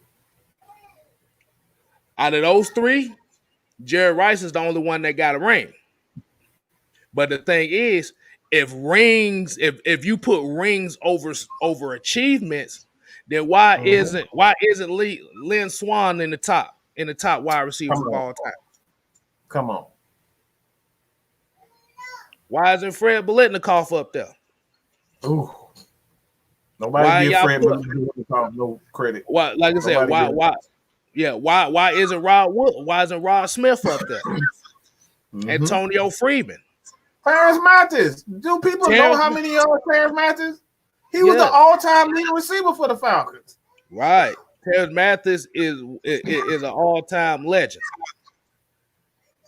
Out of those three, Jerry Rice is the only one that got a ring. But the thing is, if you put rings over achievements, then why isn't Lynn Swann in the top wide receivers of all time? Come on. Why isn't Fred Biletnikoff up there? Ooh. Nobody give Fred Biletnikoff no credit. Why, like I said, why isn't Rod Smith up there? Antonio Freeman. Terrence Mathis. Do people know how many Terrence Mathis? He was the all-time leading receiver for the Falcons. Right. Terrence Mathis is an all-time legend.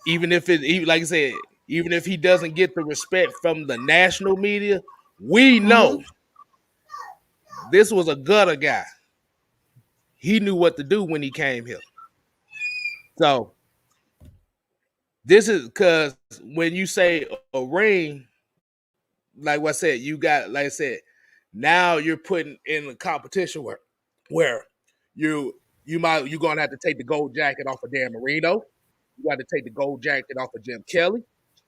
Even if like I said, even if he doesn't get the respect from the national media, we know this was a gutter guy. He knew what to do when he came here. So this is because when you say a ring, like what I said, you got, like I said, now you're putting in a competition where you're gonna have to take the gold jacket off of Dan Marino. You got to take the gold jacket off of Jim Kelly.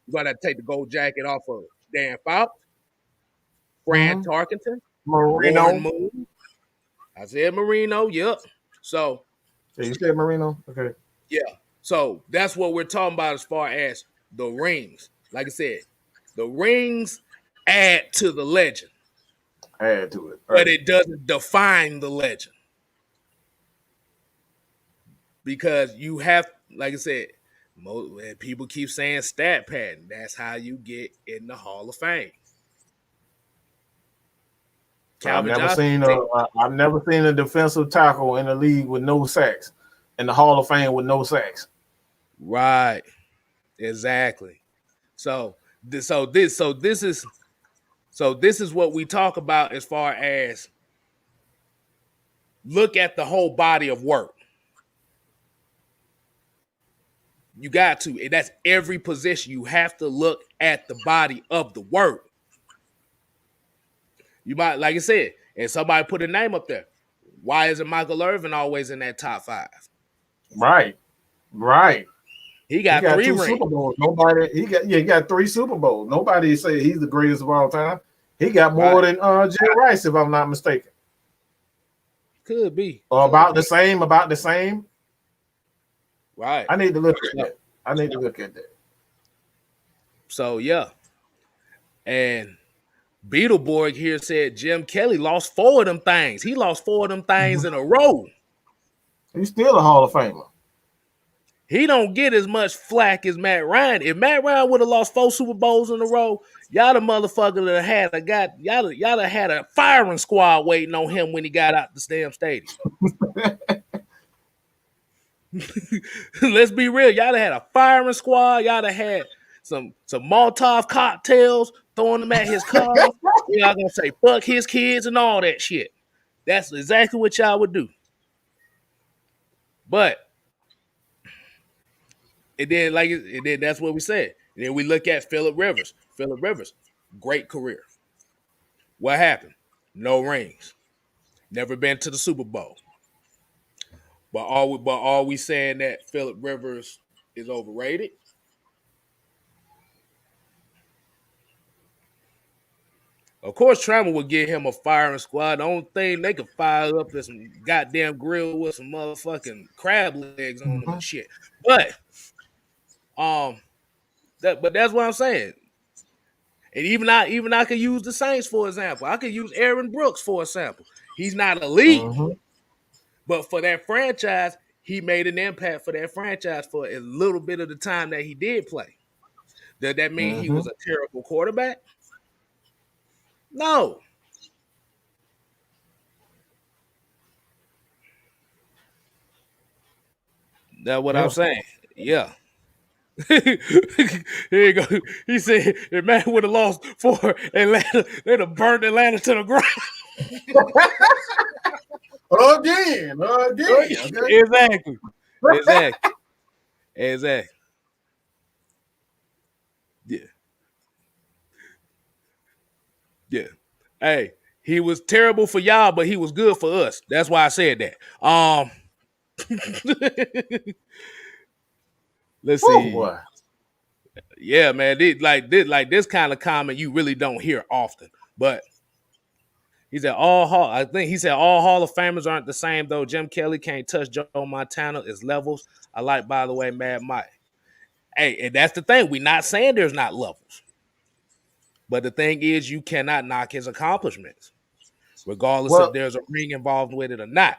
You got to take the gold jacket off of Dan Fouts, Fran Tarkenton, Marino. Moon. I said Marino. Yep. So you said Marino. Okay. Yeah. So that's what we're talking about as far as the rings. Like I said, the rings add to the legend. Add to it. Right. But it doesn't define the legend. Because you have, like I said, people keep saying stat pattern. That's how you get in the Hall of Fame. I've never seen a defensive tackle in the league with no sacks, in the Hall of Fame with no sacks. Right. Exactly. So this is what we talk about as far as look at the whole body of work. You got to, and that's every position. You have to look at the body of the work. You might, like I said, and somebody put a name up there. Why isn't Michael Irvin always in that top 5? Right. He got 3 2 rings. Super Bowls. He got 3 Super Bowls. Nobody say he's the greatest of all time. He got more than Jerry Rice, if I'm not mistaken. Could be. Or about the same. Right. I need to look at that. So yeah. And Beetleborg here said Jim Kelly lost 4 of them things. He lost 4 of them things in a row. He's still a Hall of Famer. He don't get as much flack as Matt Ryan. If Matt Ryan would have lost 4 Super Bowls in a row, y'all the motherfucker that y'all had a firing squad waiting on him when he got out the damn stadium. Let's be real. Y'all had a firing squad. Y'all had some Molotov cocktails, throwing them at his car. Y'all gonna say fuck his kids and all that shit. That's exactly what y'all would do. But and then that's what we said. And then we look at Phillip Rivers. Phillip Rivers, great career. What happened? No rings. Never been to the Super Bowl. But are we saying that Phillip Rivers is overrated? Of course, Trammell would get him a firing squad. The only thing they could fire up is some goddamn grill with some motherfucking crab legs on them and shit. But that's what I'm saying. And even I could use the Saints for example. I could use Aaron Brooks for example. He's not elite, but for that franchise, he made an impact for that franchise for a little bit of the time that he did play. Does that mean he was a terrible quarterback? No. That's what I'm saying. Yeah. Here you go. He said if man would have lost for Atlanta, they'd have burned Atlanta to the ground. Again. Okay? Exactly. Yeah. Hey, he was terrible for y'all, but he was good for us. That's why I said that. Let's see. Boy. Yeah, man. This kind of comment you really don't hear often. But he said all Hall of Famers aren't the same though. Jim Kelly can't touch Joe Montana. It's levels. I like, by the way, Mad Mike. Hey, and that's the thing. We're not saying there's not levels. But the thing is, you cannot knock his accomplishments, regardless if there's a ring involved with it or not.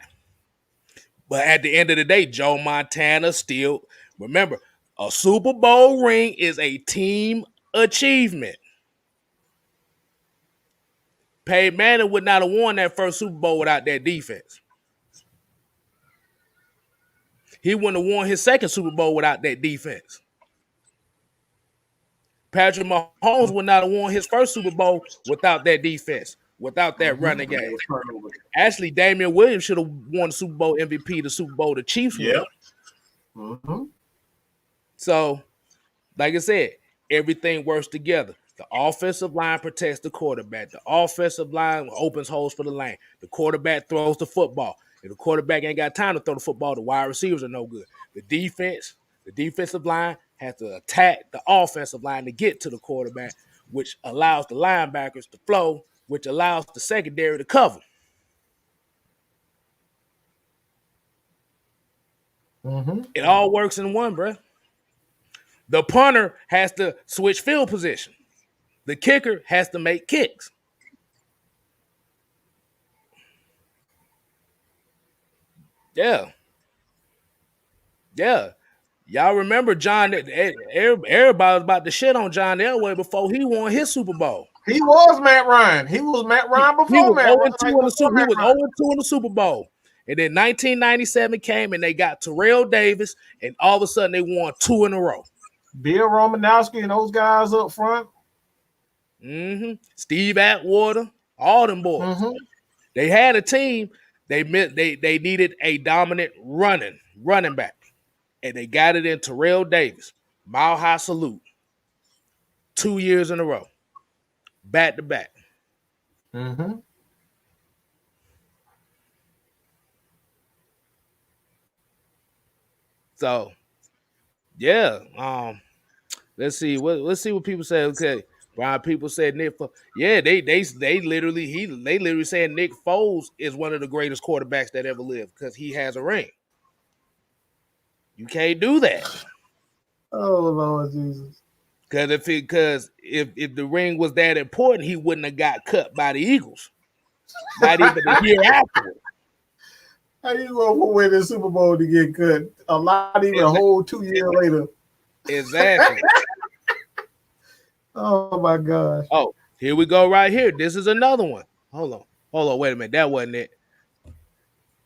But at the end of the day, Joe Montana still, remember, a Super Bowl ring is a team achievement. Peyton Manning would not have won that first Super Bowl without that defense. He wouldn't have won his second Super Bowl without that defense. Patrick Mahomes would not have won his first Super Bowl without that defense, without that running game. Actually, Damian Williams should have won the Super Bowl MVP, the Super Bowl the Chiefs won. So, like I said, everything works together. The offensive line protects the quarterback. The offensive line opens holes for the lane. The quarterback throws the football. If the quarterback ain't got time to throw the football, the wide receivers are no good. The defensive line has to attack the offensive line to get to the quarterback, which allows the linebackers to flow, which allows the secondary to cover. It all works in one, bro. The punter has to switch field position. The kicker has to make kicks. Yeah. Y'all remember John? Everybody was about to shit on John Elway before he won his Super Bowl. He was Matt Ryan. He was Matt Ryan before Matt Ryan. He was 0-2 in the Super Bowl. And then 1997 came and they got Terrell Davis, and all of a sudden they won 2 in a row. Bill Romanowski and those guys up front. Steve Atwater, all them boys. They had a team. They needed a dominant running back. And they got it in Terrell Davis. Mile high salute. 2 years in a row. Back to back. So, yeah. Let's see what people say. Okay, Brian. People said Nick. Yeah, they literally said Nick Foles is one of the greatest quarterbacks that ever lived because he has a ring. You can't do that. Oh Lord Jesus! Because if the ring was that important, he wouldn't have got cut by the Eagles. Not even a year afterward. How you going to win the Super Bowl to get cut? A whole 2 years later. Exactly. Oh my gosh. Oh, here we go right here. This is another one. Hold on. Wait a minute. That wasn't it.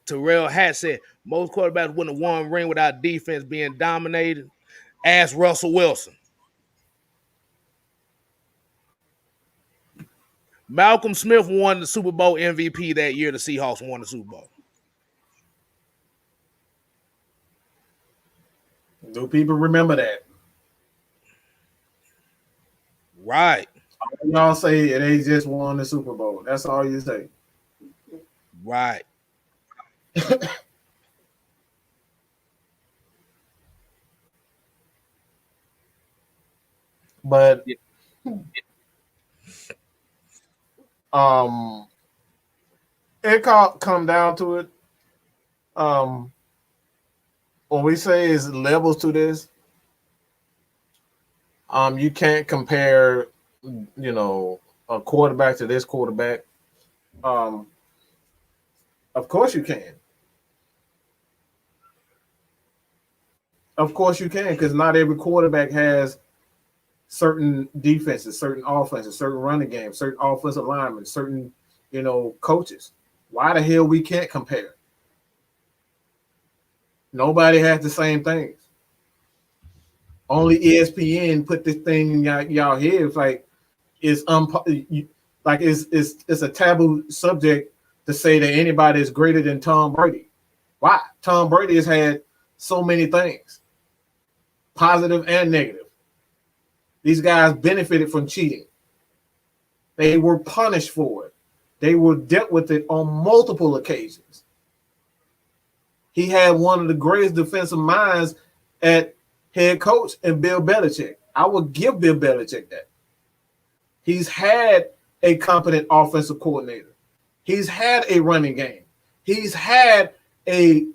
Terrell Hatt said most quarterbacks wouldn't have won a ring without defense being dominated. Ask Russell Wilson. Malcolm Smith won the Super Bowl MVP that year. The Seahawks won the Super Bowl. Do people remember that? Right. Y'all say they just won the Super Bowl. That's all you say. Right. But Um, it come down to it. Um, what we say is levels to this. You can't compare, a quarterback to this quarterback. Um, of course you can. Of course you can, because not every quarterback has certain defenses, certain offenses, certain running games, certain offensive linemen, certain, coaches. Why the hell we can't compare? Nobody has the same things. Only ESPN put this thing in y'all head. It's like it's it's a taboo subject to say that anybody is greater than Tom Brady. Why? Tom Brady has had so many things, positive and negative. These guys benefited from cheating. They were punished for it. They were dealt with it on multiple occasions. He had one of the greatest defensive minds at head coach in Bill Belichick. I would give Bill Belichick that. He's had a competent offensive coordinator. He's had a running game. He's had a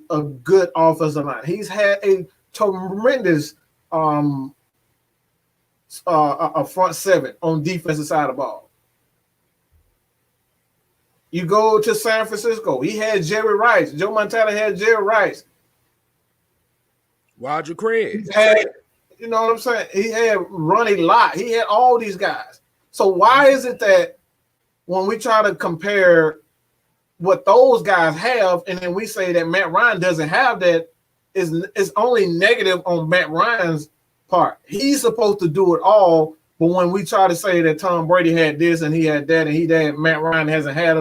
good offensive line. He's had a tremendous a front seven on defensive side of the ball. You go to San Francisco. He had Jerry Rice. Joe Montana had Jerry Rice. Roger Craig. He had, you know what I'm saying? He had Ronnie Lott. He had all these guys. So why is it that when we try to compare what those guys have, and then we say that Matt Ryan doesn't have that, is only negative on Matt Ryan's part? He's supposed to do it all, but when we try to say that Tom Brady had this and he had that, and Matt Ryan hasn't had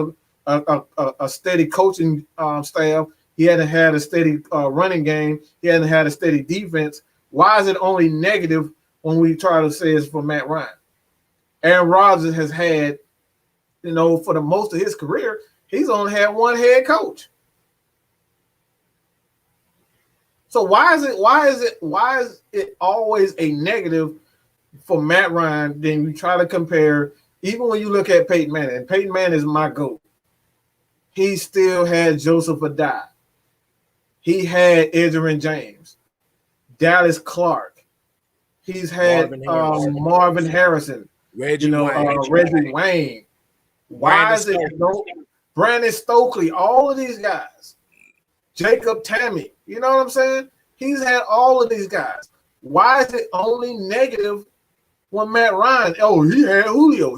a steady coaching staff, he hasn't had a steady running game, he hasn't had a steady defense. Why is it only negative when we try to say it's for Matt Ryan? Aaron Rodgers has had, for the most of his career, he's only had one head coach. So why is it always a negative for Matt Ryan? Then you try to compare, even when you look at Peyton Manning, and Peyton Manning is my GOAT. He still had Joseph Adai. He had Edgerrin James, Dallas Clark. He's had Marvin Harrison, Reggie Wayne. Why is it Brandon Stokely? All of these guys, Jacob Tammy. You know what I'm saying? He's had all of these guys. Why is it only negative when Matt Ryan? Oh, he had Julio.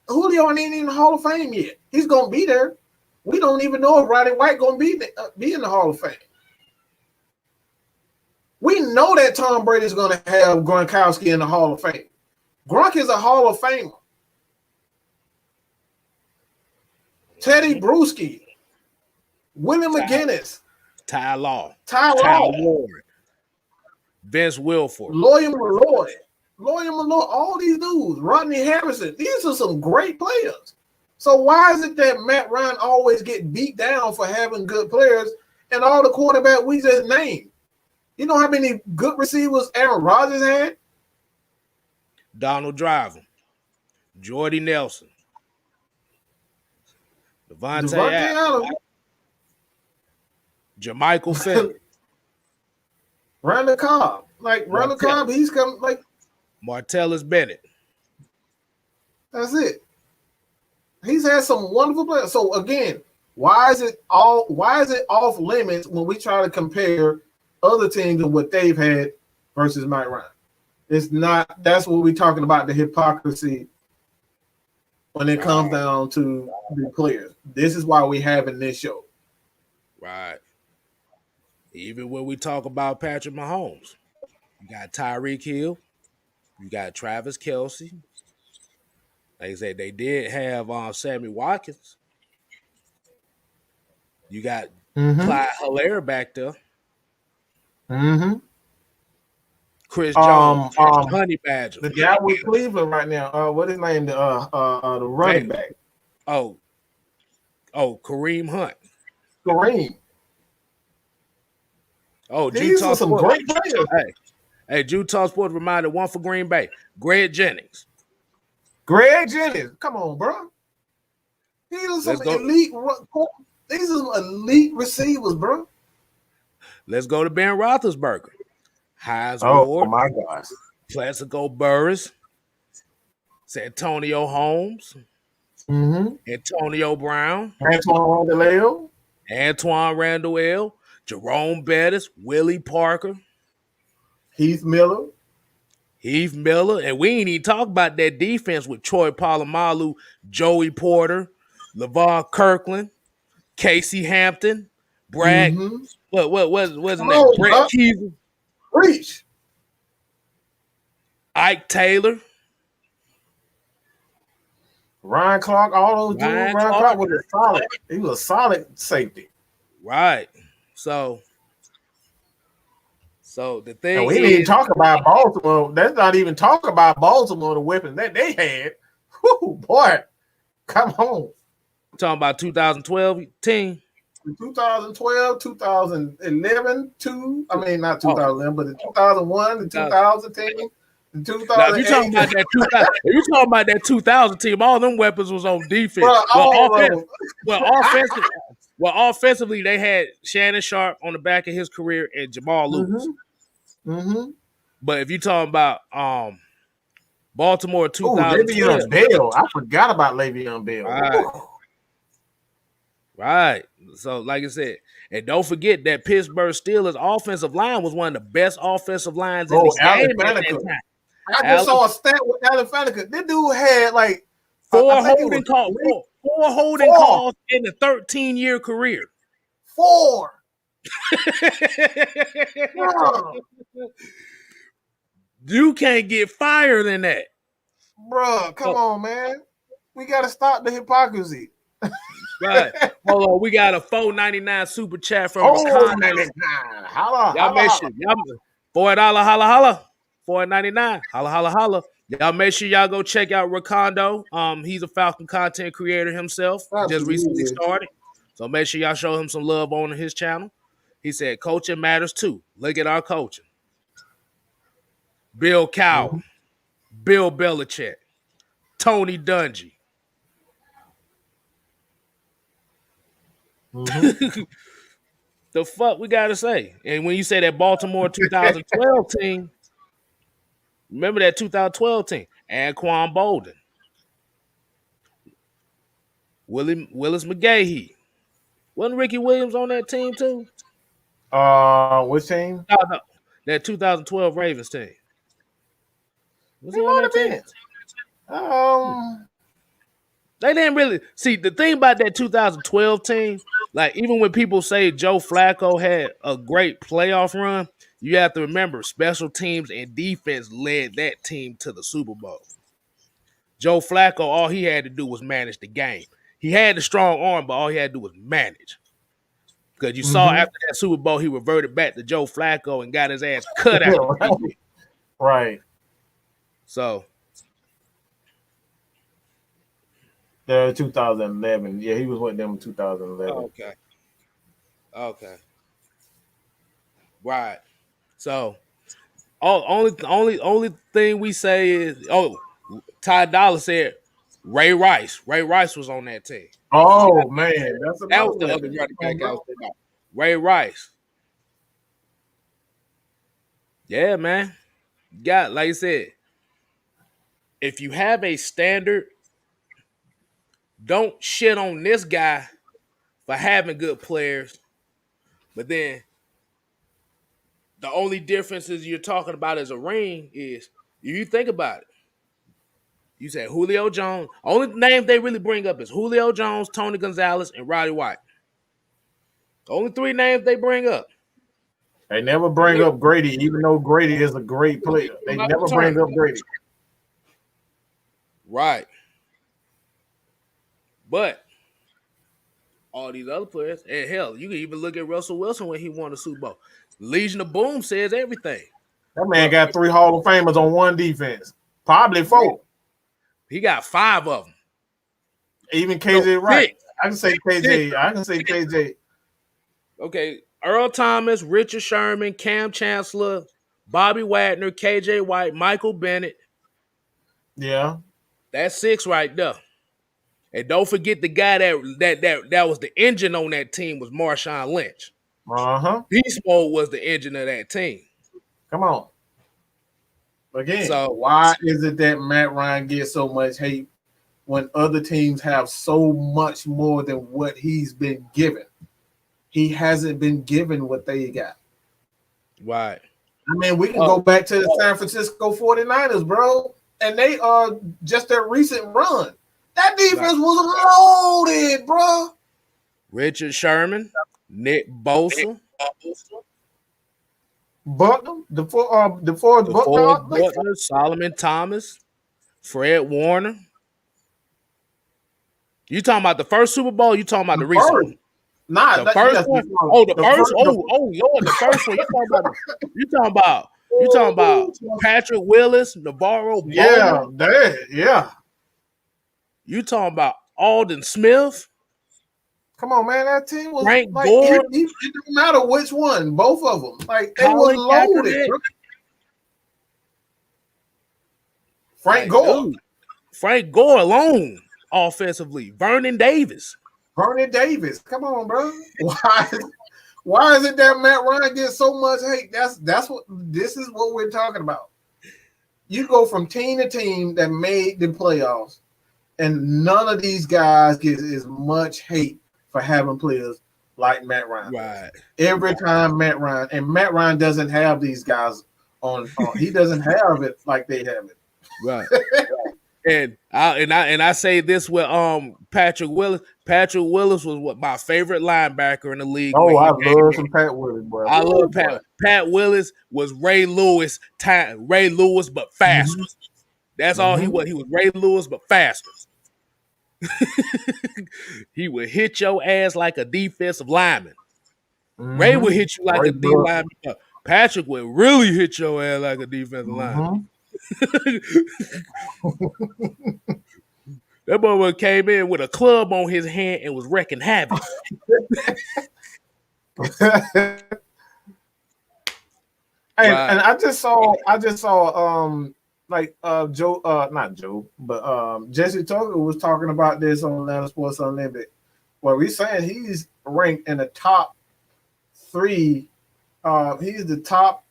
Julio ain't in the Hall of Fame yet. He's gonna be there. We don't even know if Roddy White gonna be in the Hall of Fame. We know that Tom Brady is gonna have Gronkowski in the Hall of Fame. Gronk is a Hall of Famer. Teddy Bruschi, William McGinnis, Ty Law, Ward, Vince Wilfork, Lawyer Malloy, all these dudes, Rodney Harrison. These are some great players. So why is it that Matt Ryan always get beat down for having good players and all the quarterback we just named? You know how many good receivers Aaron Rodgers had? Donald Driver, Jordy Nelson, Devontae Adams, Jermichael Phillips, Randall Cobb. Randall Cobb, he's come Martellus Bennett. That's it. He's had some wonderful players. So again, why is it off limits when we try to compare other teams and what they've had versus Matt Ryan? It's not. That's what we're talking about, the hypocrisy when it comes down to the players. This is why we having this show. Right. Even when we talk about Patrick Mahomes, you got Tyreek Hill, you got Travis Kelce. Like I said, they did have Sammy Watkins. You got Clyde Hilaire back there. Mm-hmm. Chris Jones, Honey Badger. The guy with Cleveland right now. What is his name? The running back. Oh, Kareem Hunt. Kareem. Oh, these are some great players. Hey, Utah Sports reminded one for Green Bay. Greg Jennings. Greg Jennings, come on, bro. These are some Let's go. elite. These are some elite receivers, bro. Let's go to Ben Roethlisberger. Hines Oh Ward, my gosh. Plaxico Burress, Santonio Holmes, Mm-hmm. Antonio Brown, Antoine DeLeo. Antoine Randall L., Jerome Bettis, Willie Parker, Heath Miller. Heath Miller, and we ain't even talk about that defense with Troy Polamalu, Joey Porter, LeVar Kirkland, Casey Hampton, Brad. Mm-hmm. What wasn't Come that? on, Brett bro. Keever, Preach. Ike Taylor, Ryan Clark, all those dudes. Ryan Clark was a solid. He was a solid safety. Right. So the thing And we is, didn't even talk about Baltimore. Let's not even talk about Baltimore, the weapons that they had. Whew, boy, come on. talking about 2012 team. 2012, 2011, not 2011, but the 2001, the 2010, the 2008. Now, if you're talking about that 2000 team, all them weapons was on defense. Offensively, they had Shannon Sharp on the back of his career and Jamal Lewis. Mm-hmm. But if you're talking about Baltimore 2012, Le'Veon Bell, I forgot about Le'Veon Bell. Right. So, like I said, and don't forget that Pittsburgh Steelers offensive line was one of the best offensive lines in the game at that time. I just saw a stat with Alan Faneca. This dude had like four holding calls in a 13-year career. 4. You can't get fired in that. Bro, come on, man. We got to stop the hypocrisy. Right. Hold on. We got a $4.99 super chat from $4.99. Holla. Y'all make sure. $4 holla. $4.99. Holla. Y'all make sure y'all go check out Ricondo. He's a Falcon content creator himself. Just recently started. So make sure y'all show him some love on his channel. He said, coaching matters too. Look at our coaching. Bill Cowher, Bill Belichick, Tony Dungy. The fuck we gotta say? And when you say that Baltimore 2012 team, remember that 2012 team? Anquan Bolden, Willis McGahee. Wasn't Ricky Williams on that team too? Which team? No. That 2012 Ravens team. Was he on that team? They didn't really see the thing about that 2012 team. Like, even when people say Joe Flacco had a great playoff run, you have to remember special teams and defense led that team to the Super Bowl. Joe Flacco, all he had to do was manage the game. He had the strong arm, but all he had to do was manage. Because you saw after that Super Bowl, he reverted back to Joe Flacco and got his ass cut out. Right. So. 2011. Yeah, he was with them in 2011. Okay. Right. So, only thing we say is, Ty Dolla said Ray Rice. Ray Rice was on that team. Oh man, that was the other running back I was thinking about. Ray Rice. Yeah, man. Got, like I said, if you have a standard, don't shit on this guy for having good players, but then the only differences you're talking about as a ring is, you think about it. You said Julio Jones. Only names they really bring up is Julio Jones, Tony Gonzalez, and Roddy White. The only 3 names they bring up. They never bring up Grady, even though Grady is a great player. They never bring up Grady. Right. But all these other players, and hell, you can even look at Russell Wilson when he won the Super Bowl. Legion of Boom says everything. That man got 3 Hall of Famers on one defense. Probably 4. He got 5 of them. Even KJ Wright. I can say KJ. Okay. Earl Thomas, Richard Sherman, Cam Chancellor, Bobby Wagner, KJ White, Michael Bennett. Yeah. That's 6 right there. And don't forget the guy that was the engine on that team was Marshawn Lynch. Beast Mode was the engine of that team. Come on. Again, So why is it that Matt Ryan gets so much hate when other teams have so much more than what he's been given? He hasn't been given what they got. Right. I mean, we can go back to the San Francisco 49ers, bro. And they are just their recent run. That defense was loaded, bro. Richard Sherman, Nick Bosa, Butler, DeForest Butler, Solomon Thomas, Fred Warner. You talking about the first Super Bowl? You talking about the recent one? Nah, the first one. Oh, the first. Lord, the first one. You talking about Patrick Willis, Navarro Bowman? Yeah. You talking about Alden Smith? Come on, man. That team was Frank like, Gore. It didn't matter which one, both of them. Like they were loaded. Frank Gore. Dude, Frank Gore alone offensively. Vernon Davis. Come on, bro. Why is it that Matt Ryan gets so much hate? This is what we're talking about. You go from team to team that made the playoffs, and none of these guys get as much hate for having players like Matt Ryan. Right. Every time Matt Ryan doesn't have these guys on he doesn't have it like they have it. Right. And I say this with Patrick Willis. Patrick Willis was my favorite linebacker in the league. Oh, I love some Pat Willis, bro. I love Pat. Pat Willis was Ray Lewis, but faster. That's all he was. He was Ray Lewis, but faster. He would hit your ass like a defensive lineman. Ray would hit you like a D lineman. Patrick would really hit your ass like a defensive lineman. That boy came in with a club on his hand and was wrecking havoc. And I just saw not Joe, but Jesse Tucker was talking about this on Atlanta Sports Unlimited, where we're saying he's ranked in the top 3. He's the top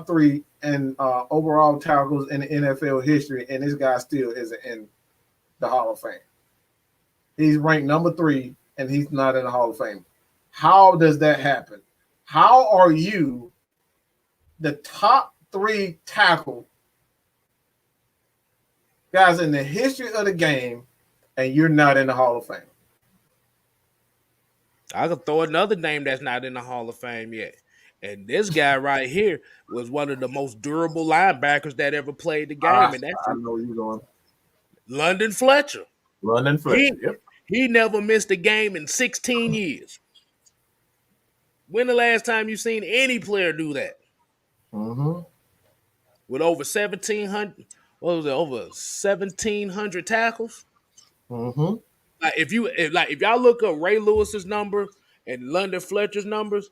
3 in overall tackles in the NFL history, and this guy still isn't in the Hall of Fame. He's ranked number 3, and he's not in the Hall of Fame. How does that happen? How are you the top 3 tackle guys in the history of the game, and you're not in the Hall of Fame? I could throw another name that's not in the Hall of Fame yet. And this guy right here was one of the most durable linebackers that ever played the game. And that's I know you're going. London Fletcher. Yep. He never missed a game in 16 years. When the last time you seen any player do that? With over 1,700, what was it? Over 1,700 tackles. Like if y'all look up Ray Lewis's number and London Fletcher's numbers,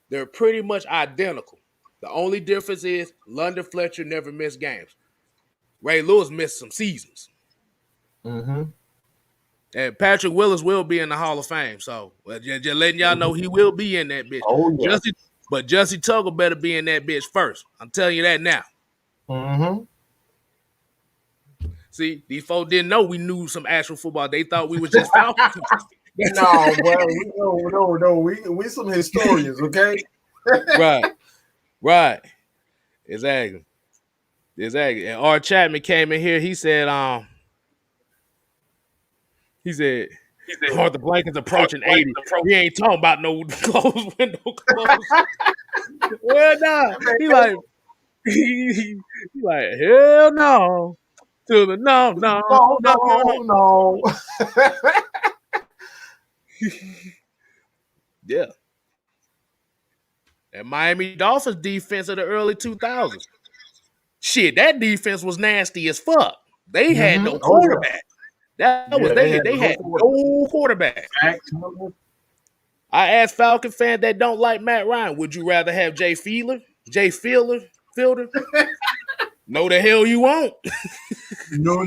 they're pretty much identical. The only difference is London Fletcher never missed games. Ray Lewis missed some seasons. And Patrick Willis will be in the Hall of Fame. So just letting y'all know he will be in that bitch. Oh, yeah. But Jussie Tucker better be in that bitch first. I'm telling you that now. See, these folks didn't know we knew some actual football. They thought we was just Falcons. No, we some historians, okay? Right. Exactly. And R. Chapman came in here. He said, Arthur Blank is approaching 80. We ain't talking about no closed window close. Well, nah. He like, hell no. To the no. Yeah. And Miami Dolphins defense of the early 2000s. Shit, that defense was nasty as fuck. They had no quarterback. They had no quarterback. I asked Falcon fans that don't like Matt Ryan, would you rather have Jay Fielder? No, the hell you won't. No.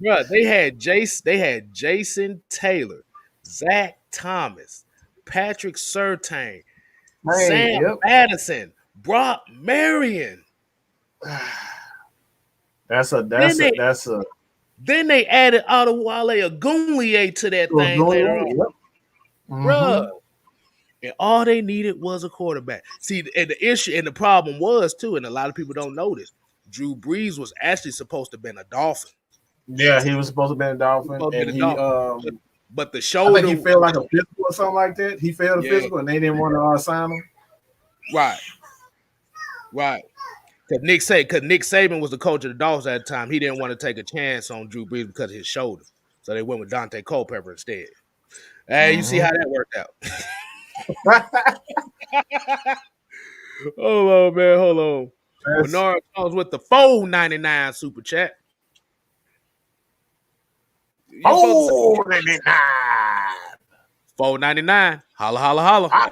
Bruh, they had Jason Taylor, Zach Thomas, Patrick Surtain, Hey, Sam yep. Madison, Brock Marion. That's a Then they added Adewale Ogunleye to that thing later on. Yep. Bruh. And all they needed was a quarterback. See, and the issue and the problem was too, and a lot of people don't know this. Drew Brees was actually supposed to have been a Dolphin. Yeah, he was supposed to be a Dolphin, and he but the I shoulder. think he failed like a physical or something like that. He failed a physical, and they didn't want to sign him. Right. Because Nick Saban was the coach of the Dolphins at the time. He didn't want to take a chance on Drew Brees because of his shoulder, so they went with Dante Culpepper instead. Hey, you see how that worked out? Hold on, man. Hold on. Bernard comes with the $4.99 super chat. $4.99. Holla.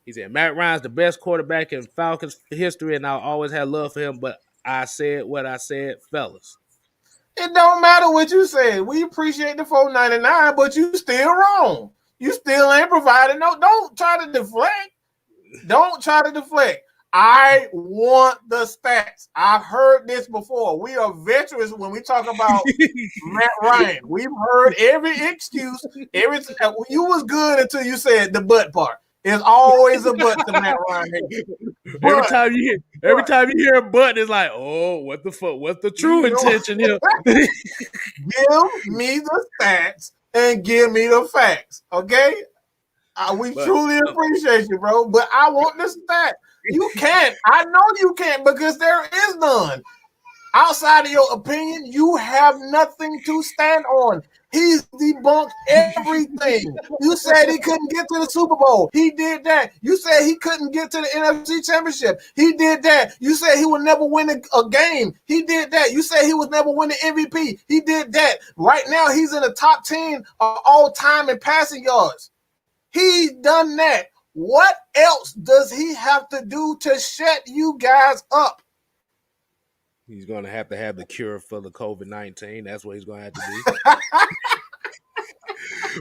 He said, Matt Ryan's the best quarterback in Falcons history, and I always had love for him, but I said what I said, fellas. It don't matter what you said. We appreciate the $4.99, but you still wrong. You still ain't providing. No, don't try to deflect. I want the stats. I've heard this before. We are veterans when we talk about Matt Ryan. We've heard every excuse. You was good until you said the butt part. There's always a butt to Matt Ryan. Every time you hear a butt, it's like, oh, what the fuck? What's the true intention here? Give me the stats and give me the facts. Okay? We truly appreciate you, bro. But I want the stats. You can't. I know you can't because there is none. Outside of your opinion, you have nothing to stand on. He's debunked everything. You said he couldn't get to the Super Bowl. He did that. You said he couldn't get to the NFC Championship. He did that. You said he would never win a game. He did that. You said he would never win the MVP. He did that. Right now, he's in the top 10 of all time in passing yards. He's done that. What else does he have to do to shut you guys up? He's going to have the cure for the COVID-19. That's what he's going to have to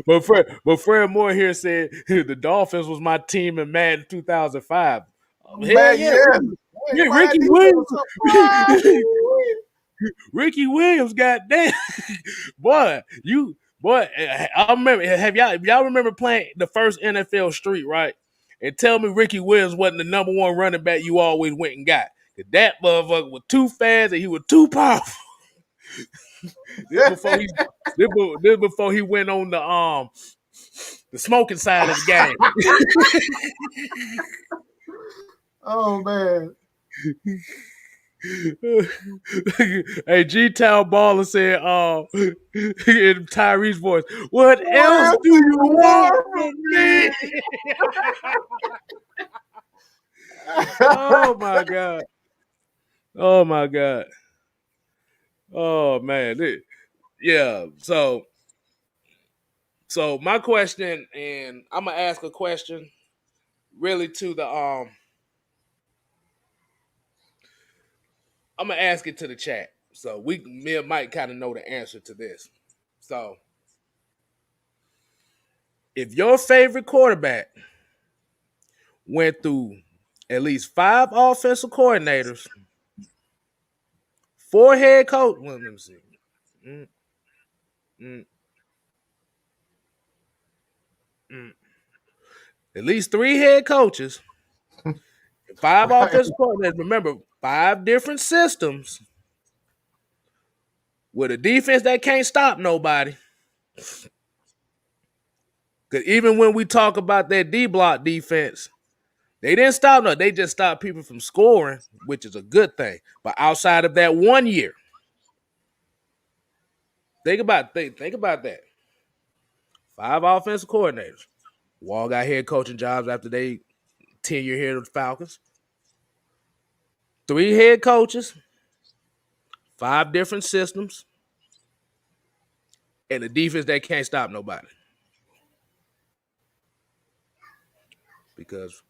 do. But Fred Moore here said the Dolphins was my team in Madden 2005. Hell yeah. Ricky Williams, goddamn. Boy, I remember. Y'all remember playing the first NFL Street, right? And tell me Ricky Williams wasn't the number one running back you always went and got. That motherfucker was too fast and he was too powerful. This before he went on the smoking side of the game. Oh man. Hey, G-Town Baller said in Tyree's voice, what else do you want from me? Oh my God. Oh man. Yeah. So my question, and I'm gonna ask a question really to the I'm gonna ask it to the chat. So me and Mike kind of know the answer to this. So if your favorite quarterback went through at least 5 offensive coordinators, 4 head coach. Well, let me see. At least 3 head coaches, 5 offensive coordinators. Remember, 5 different systems with a defense that can't stop nobody. Because even when we talk about that D-block defense, they didn't stop no. They just stopped people from scoring, which is a good thing. But outside of that 1 year, think about that. 5 offensive coordinators. Wall got head coaching jobs after they tenure here at the Falcons. 3 head coaches, 5 different systems, and a defense that can't stop nobody. Because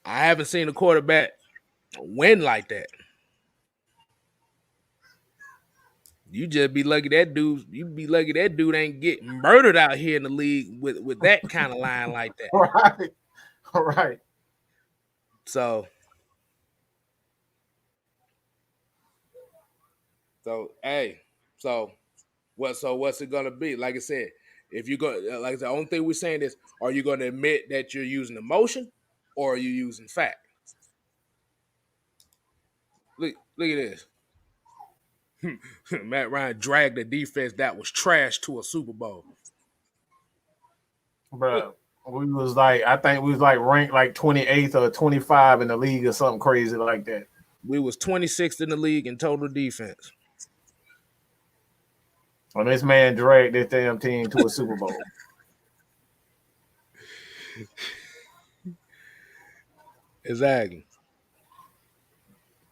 I haven't seen a quarterback win like that. You just be lucky that dude. You be lucky that dude ain't get murdered out here in the league with that kind of line like that. Right, right. So hey, so what's it gonna be? Like I said, if you go, like the only thing we're saying is, are you going to admit that you're using emotion, or are you using fact? Look at this. Matt Ryan dragged a defense that was trash to a Super Bowl. Bro, we was like, I think we was like ranked like 28th or 25 in the league or something crazy like that. We was 26th in the league in total defense. And this man dragged this damn team to a Super Bowl. Exactly.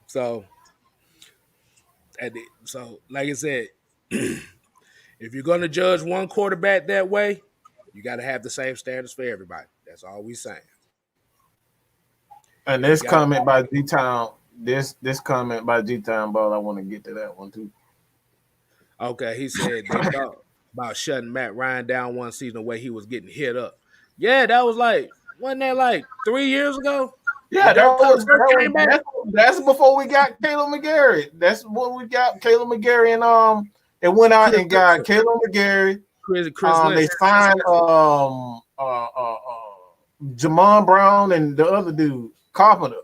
So like I said, if you're going to judge one quarterback that way, you got to have the same standards for everybody. That's all we saying. And this comment by G-Town, this comment by G-Town, ball, I want to get to that one too. Okay, he said they thought about shutting Matt Ryan down one season the way he was getting hit up. Yeah, that was wasn't that like 3 years ago? Yeah, that's before we got Caleb McGarry. That's what we got Caleb McGarry and it went out and got Caleb McGarry. Chris they signed Jamon Brown and the other dude, Carpenter.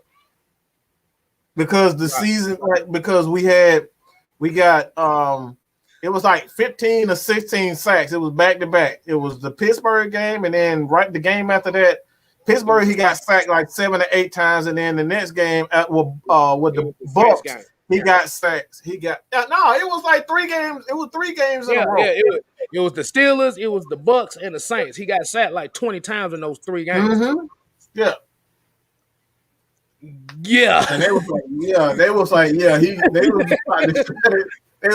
Because the season, because we got it was like 15 or 16 sacks. It was back to back. It was the Pittsburgh game, and then the game after that, Pittsburgh, he got sacked like 7 or 8 times, and then the next game with the Bucks, he got sacked. It was like 3 games. It was 3 games in a row. Yeah, it was the Steelers, it was the Bucks, and the Saints. He got sacked like 20 times in those 3 games. Mm-hmm. Yeah. Yeah. And they was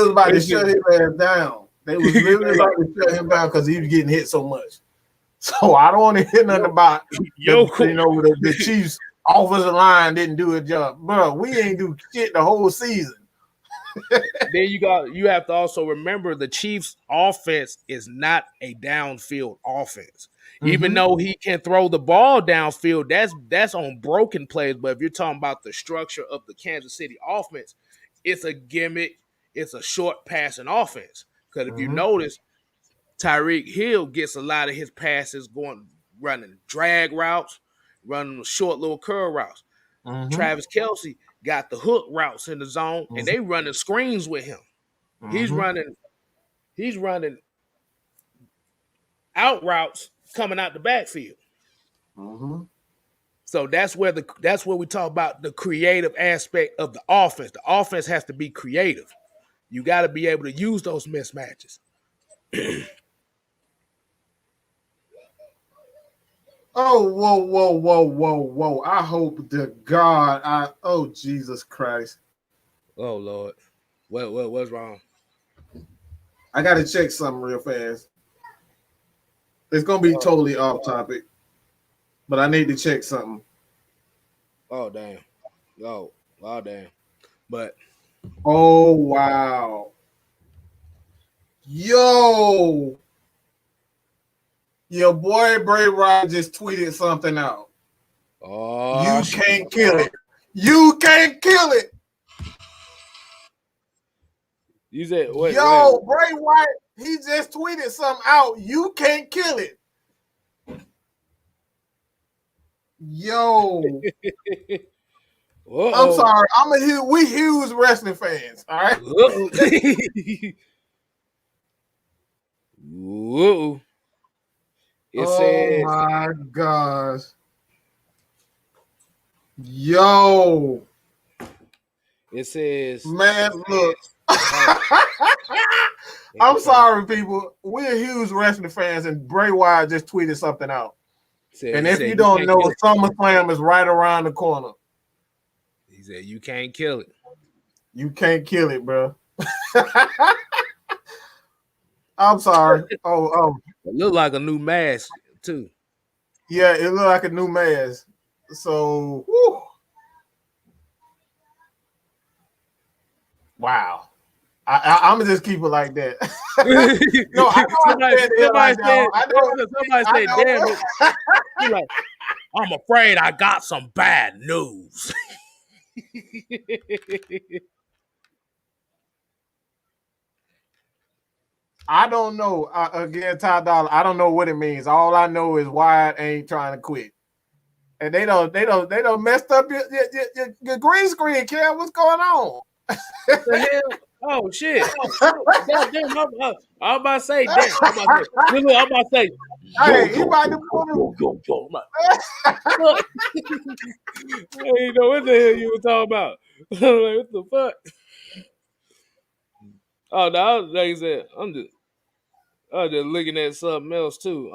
about to shut his ass down. They was literally about to shut him down because he was getting hit so much. So I don't want to hear nothing about the Chiefs offensive line didn't do a job. Bro, we ain't do shit the whole season. Then you have to also remember the Chiefs offense is not a downfield offense. Mm-hmm. Even though he can throw the ball downfield, that's on broken plays. But if you're talking about the structure of the Kansas City offense, it's a gimmick, it's a short passing offense. Because if you notice, Tyreek Hill gets a lot of his passes running drag routes, running short little curl routes. Mm-hmm. Travis Kelce got the hook routes in the zone, and they running screens with him. Mm-hmm. He's running out routes coming out the backfield. Mm-hmm. So that's where we talk about the creative aspect of the offense. The offense has to be creative. You got to be able to use those mismatches. Oh, whoa. I hope to God. Jesus Christ. Oh, Lord. What's wrong? I got to check something real fast. It's going to be totally off topic, but I need to check something. Oh, damn. Oh, damn. But. Oh, wow. Yo. Your boy Bray Wyatt just tweeted something out. Oh, you can't kill it. You can't kill it. You said, Bray Wyatt, he just tweeted something out. You can't kill it. Yo. I'm sorry. We huge wrestling fans. All right. Whoa. It says, my gosh. Yo. It says, man, look. I'm sorry, people. We're huge wrestling fans, and Bray Wyatt just tweeted something out. And if you don't know, SummerSlam is right around the corner. He said, you can't kill it. You can't kill it, bro. I'm sorry. It looked like a new mask, too. Yeah, it looked like a new mask. So, whew. Wow. I'm gonna just keep it like that. No, I know somebody, I said the hell somebody out, said, y'all. I know. somebody I said, damn know. it. He like, I'm afraid I got some bad news. I don't know. Again, Ty Dollar. I don't know what it means. All I know is Wyatt ain't trying to quit, and they don't messed up your green screen. Cam, what's going on? The hell? Oh shit! God damn! I'm about to say, damn! I'm about to say, look, I'm about to say, Hey, he about to put him. Look, I ain't know what the hell you were talking about. Like, what the fuck? Oh, no, like I said, I was just looking at something else too.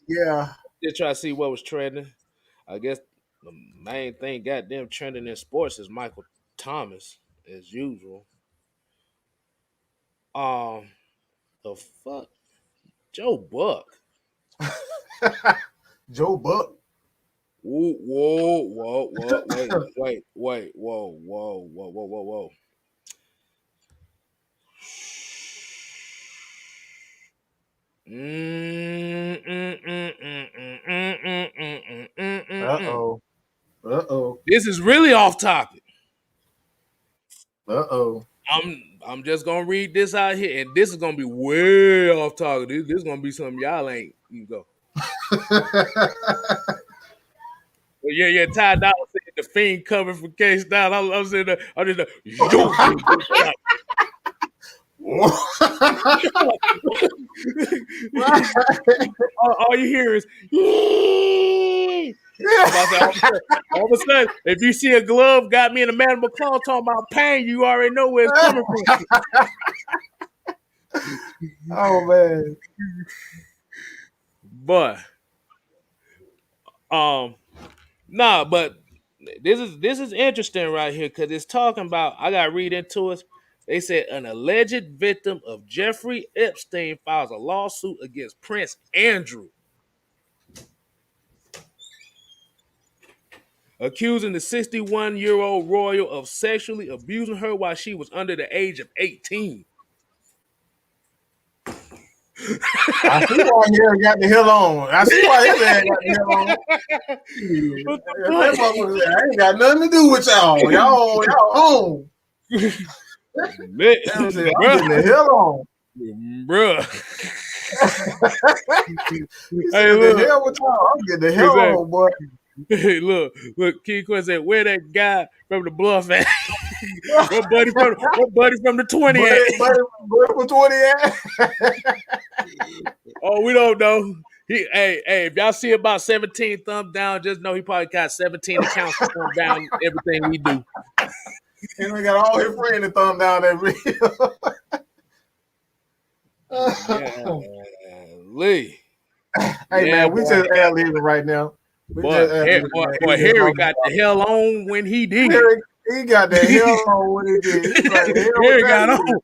Yeah. Just try to see what was trending. I guess the main thing goddamn trending in sports is Michael Thomas, as usual. Um, the fuck, Joe Buck. Joe Buck. Whoa, wait, whoa. Uh-oh. Uh-oh. This is really off topic. Uh-oh. I'm just gonna read this out here, and this is gonna be way off topic. This is gonna be something y'all ain't you go. Yeah, Ty Dolla said the Fiend coming for Kstylz. I'm saying I just all you hear is all of a sudden, if you see a glove got me in a mandible claw talking about pain, you already know where it's coming from. Oh man. But but this is interesting right here because it's talking about. I gotta read into it. They said an alleged victim of Jeffrey Epstein files a lawsuit against Prince Andrew, accusing the 61-year-old royal of sexually abusing her while she was under the age of 18. I see why he got the hell on. I see why his ass got the hell on. That motherfucker said, I ain't got nothing to do with y'all. Y'all home. I'm getting the hell on. Bruh. Hey, look. The hell with y'all. I'm getting the hell on, boy. Hey, look, King Quinn said, where that guy from the bluff at? What buddy from the 20 buddy from 20 at? Oh, we don't know. Hey, if y'all see about 17 thumbs down, just know he probably got 17 accounts to thumb down everything we do. And we got all his friends to thumb down every Lee. Hey man, we just ad libbing right now. Boy, Harry got the hell on when he did. He got the hell on when he did. Like, Harry got on.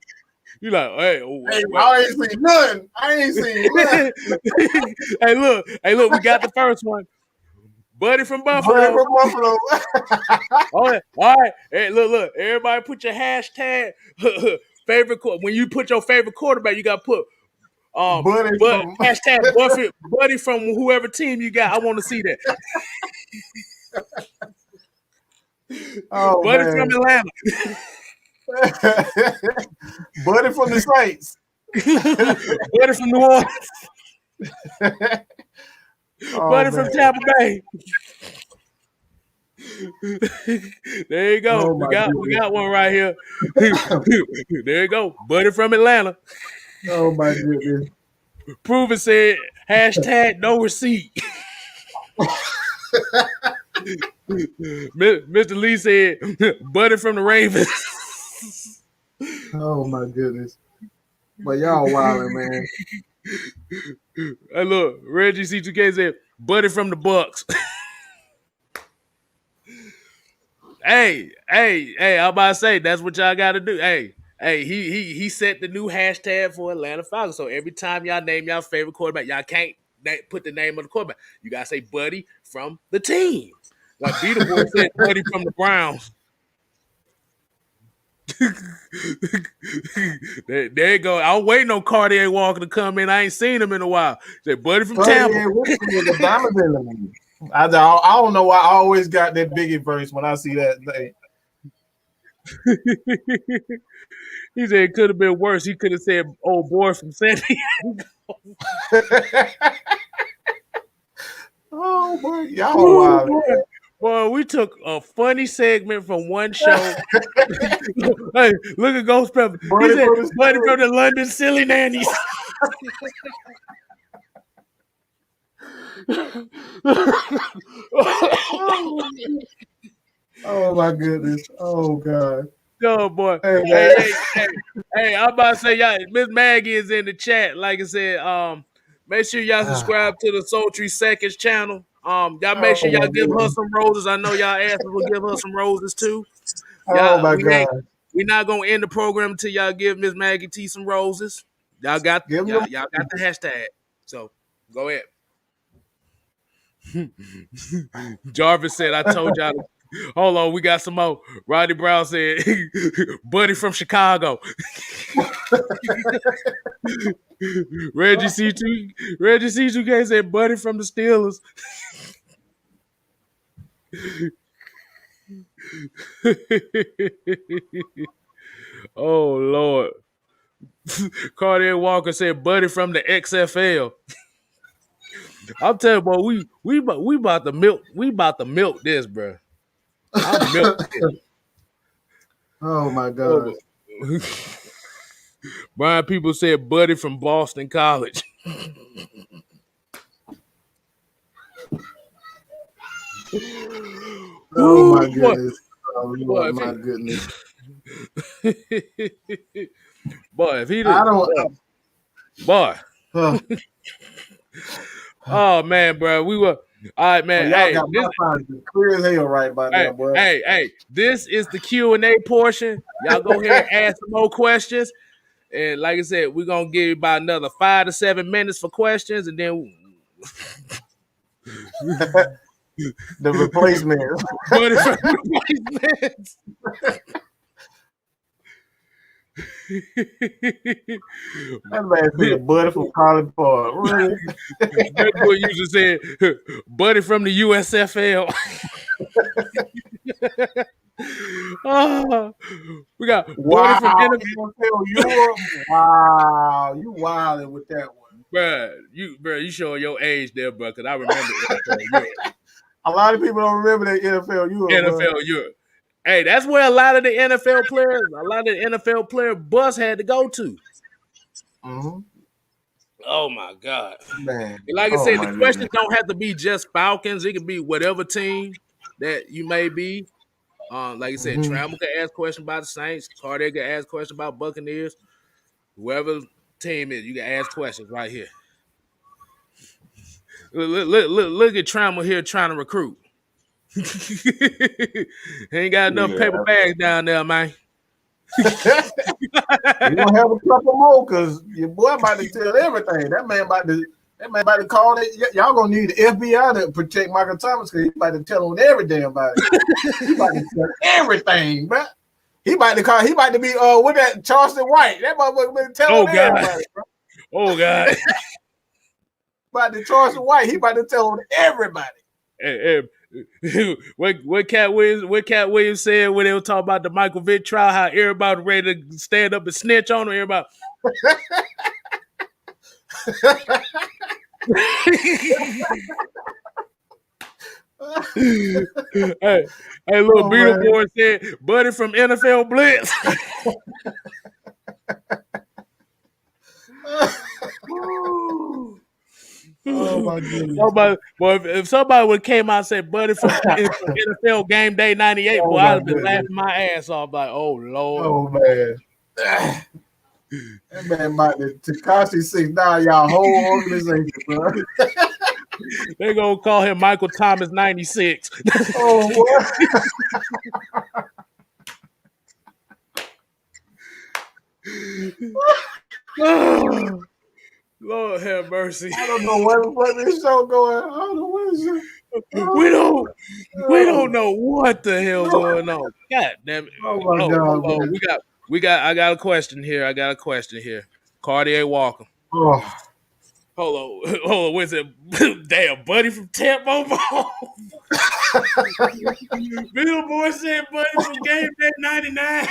You like, hey, I ain't seen nothing. Hey, look, we got the first one. Buddy from Buffalo. All right. Hey, look. Everybody put your hashtag favorite. When you put your favorite quarterback, you got to put hashtag Buddy from whoever team you got. I want to see that. Oh, Buddy man. from Atlanta. Buddy from the Saints. Buddy from New Orleans. Buddy from Tampa Bay. There you go. We got one right here. There you go. Buddy from Atlanta. Oh my goodness. Proven said hashtag no receipt. Mr. Lee said Buddy from the Ravens. Oh my goodness. But y'all wilding, man. Hey, look, Reggie C2K said Buddy from the Bucks. Hey, I'm about to say that's what y'all got to do. Hey, he set the new hashtag for Atlanta Falcons. So every time y'all name y'all favorite quarterback, y'all can't put the name of the quarterback. You gotta say Buddy from the team. Like Beetleborg said, Buddy from the Browns. There you go. I'm waiting on Cartier Walker to come in. I ain't seen him in a while. Said, buddy from Cartier Tampa. with the diamonds in them. I don't know why I always got that Biggie verse when I see that thing. He said it could have been worse. He could have said, "Old boy from San Diego." Oh boy, y'all wild. Boy, we took a funny segment from one show. Hey, look at Ghost Pepper. He said, "Buddy from the London Silly Nannies." Oh my goodness. Oh God. Oh boy. Hey, I'm about to say, y'all, Miss Maggie is in the chat. Like I said, make sure y'all subscribe to the Sultry Seconds channel. Y'all make sure y'all give her some roses. I know y'all asses will give her some roses too. Oh my God. We're not gonna end the program until y'all give Miss Maggie T some roses. Y'all got the hashtag. So go ahead. Jarvis said, I told y'all to, hold on, we got some more. Rodney Brown said, buddy from Chicago. Reggie C2K said, buddy from the Steelers. Oh Lord. Cartier Walker said, buddy from the XFL. I'm telling you, boy, we about to milk this, bro. I'm milking this. Oh my God. Brian people said buddy from Boston College. Oh my goodness. Oh Lord, my goodness. Boy, if he I don't boy. Oh man, bro. We were all right, man. Y'all hey, got my signs clear as hell right by now, bro. Hey, this is the Q&A portion. Y'all go ahead and ask some more questions. And like I said, we're gonna give you about another 5 to 7 minutes for questions, and then the replacements. That man said a buddy from College Park. Really? That boy used to say, buddy from the USFL. We got buddy from NFL Europe. Wow, you wilding with that one, you showing your age there, bro. Because I remember NFL Europe. A lot of people don't remember that NFL Europe. Europe. Hey, that's where a lot of the NFL player bus had to go to. Mm-hmm. Oh my God, man! Like I said, the questions don't have to be just Falcons. It can be whatever team that you may be. Like I said, Trammell can ask questions about the Saints. Carter can ask questions about Buccaneers. Whoever team is, you can ask questions right here. Look at Trammell here trying to recruit. Ain't got enough paper bags down there, man. You gonna have a couple more because your boy about to tell everything. That man about to call it. Y'all gonna need the FBI to protect Michael Thomas because he about to tell on every damn body. He about to tell everything, bro. He about to be with that Charleston White. That motherfucker been telling everybody, bro. Oh God. About the Charleston White, he about to tell on everybody. Hey, what Cat Williams said when they were talking about the Michael Vick trial, how everybody ready to stand up and snitch on him, everybody. hey, little Beetleborn said, buddy from NFL Blitz. Oh my goodness! If somebody would came out and said, "Buddy from NFL Game Day '98," boy, I'd have been laughing my ass off. Like, oh Lord, oh man, that man might be Tekashi 6ix9ine, y'all whole organization, bro. They gonna call him Michael Thomas 96. Oh what? Lord have mercy. I don't know where the fuck this show going. I don't know what is it. We don't we don't know what the hell going on. God damn it. Oh my Oh, God, hold on. man. I got a question here. Cartier Walker. Oh, Hold on. Hold on. What's it? Damn, buddy from Tampa. Billboard said buddy from Game Day 99.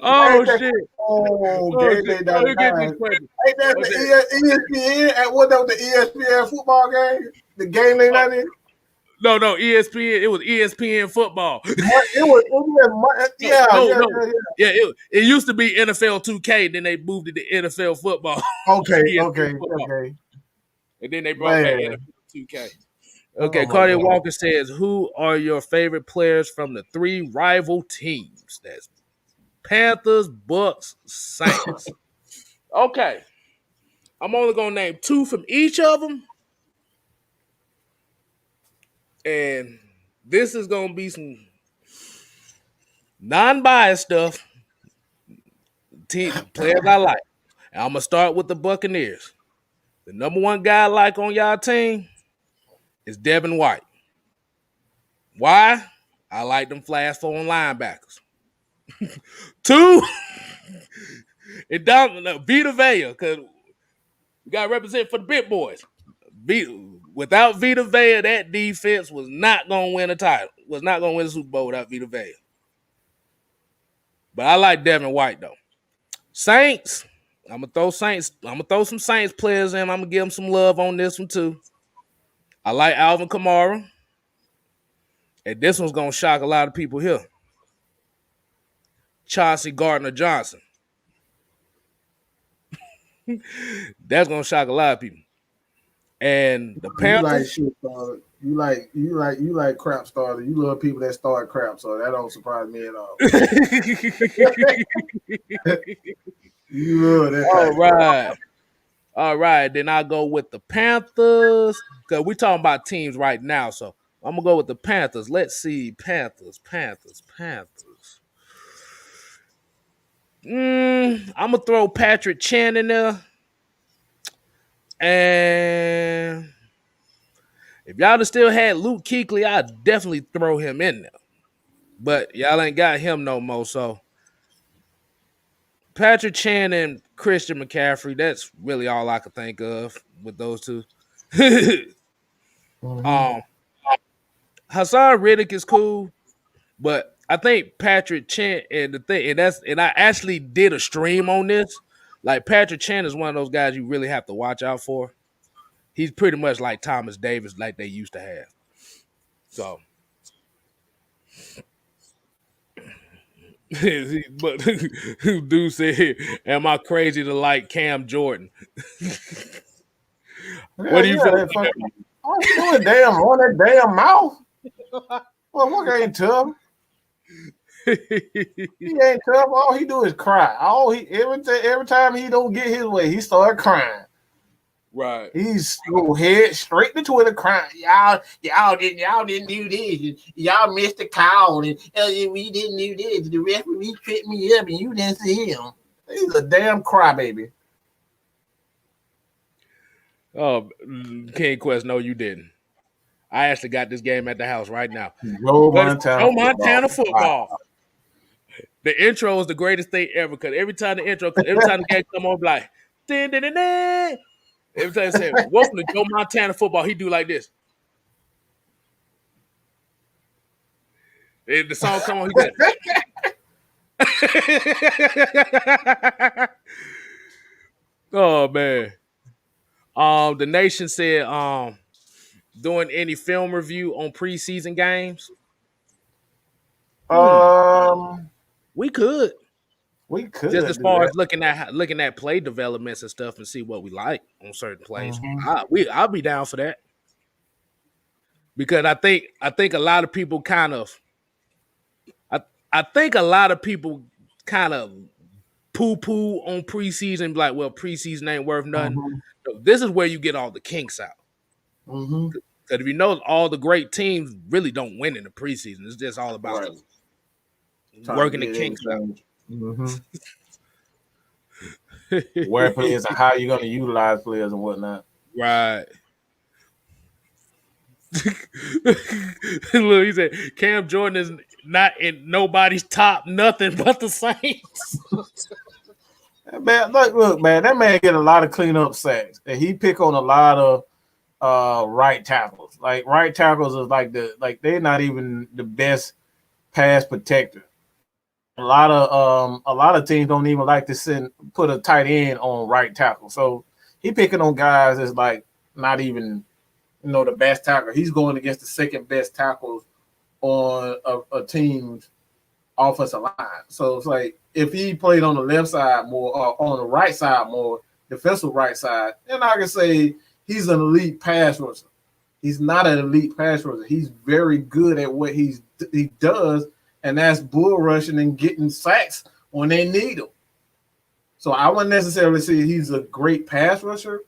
Oh shit. oh, Oh game shit. day Oh, you get this 99. question. Ain't that Okay. the ESPN at what that was the ESPN football game? The game day 99? No, ESPN. It was ESPN football. It was yeah. Yeah, it used to be NFL 2K, then they moved it to NFL football. Okay, ESPN football. okay. And then they brought back Man. NFL 2K. Oh Okay, my Cartier God. Walker says, who are your favorite players from the three rival teams? That's Panthers, Bucks, Saints. Okay. I'm only going to name two from each of them. And this is going to be some non-biased stuff. Players I like. And I'm going to start with the Buccaneers. The number one guy I like on y'all team is Devin White. Why? I like them flash forward linebackers. Two, Vita Vea, because we got to represent for the big boys. Without Vita Vea, that defense was not going to win a title. Was not going to win a Super Bowl without Vita Vea. But I like Devin White, though. Saints, I'm going to throw some Saints players in. I'm going to give them some love on this one, too. I like Alvin Kamara. And this one's going to shock a lot of people here. Chauncey Gardner-Johnson. That's going to shock a lot of people. And the Panthers. You like crap starter. You love people that start crap, so that don't surprise me at all. You love that. All right. Then I'll go with the Panthers. Because we're talking about teams right now. So I'm going to go with the Panthers. Let's see. Panthers. I'm going to throw Patrick Chan in there. And if y'all still had Luke Kuechly, I'd definitely throw him in there. But y'all ain't got him no more. So Patrick Chan and Christian McCaffrey, that's really all I could think of with those two. Hassan Riddick is cool, but I think Patrick Chan and I actually did a stream on this. Like Patrick Chan is one of those guys you really have to watch out for. He's pretty much like Thomas Davis, like they used to have. So, but dude said, "Am I crazy to like Cam Jordan?" What do you feel? Oh, he doing damn on that damn mouth. Well, what ain't tough? He ain't tough. All he do is cry. Every time he don't get his way, he start crying. Right. He's go head straight to Twitter crying. Y'all didn't do this. Y'all missed the call, and we didn't do this. The referee tripped me up, and you didn't see him. He's a damn crybaby. Oh, King Quest, no, you didn't. I actually got this game at the house right now. Montana football. Wow. The intro is the greatest thing ever because every time the game come on, like, din, din, din, din. Every time I say, welcome to Joe Montana football, he do like this. If the song come on, he like, oh man. The Nation said, doing any film review on preseason games? We could just as far as looking at play developments and stuff and see what we like on certain plays. I'll be down for that because I think a lot of people kind of poo-poo on preseason, like, well, preseason ain't worth nothing. So this is where you get all the kinks out. Because if you know, all the great teams really don't win in the preseason. It's just all about working the kinks out. Where players and how you're going to utilize players and whatnot. Right. Look, he said Cam Jordan is not in nobody's top nothing but the Saints. Man, look, man, that man get a lot of cleanup sacks, and he pick on a lot of right tackles. Like right tackles is they're not even the best pass protector. A lot of teams don't even like to put a tight end on right tackle. So he picking on guys that's like not even the best tackle. He's going against the second best tackles on a team's offensive line. So it's like if he played on the left side more or on the right side more, defensive right side, then I can say he's an elite pass rusher. He's not an elite pass rusher. He's very good at what he does, and that's bull rushing and getting sacks when they need him. So I wouldn't necessarily say he's a great pass rusher,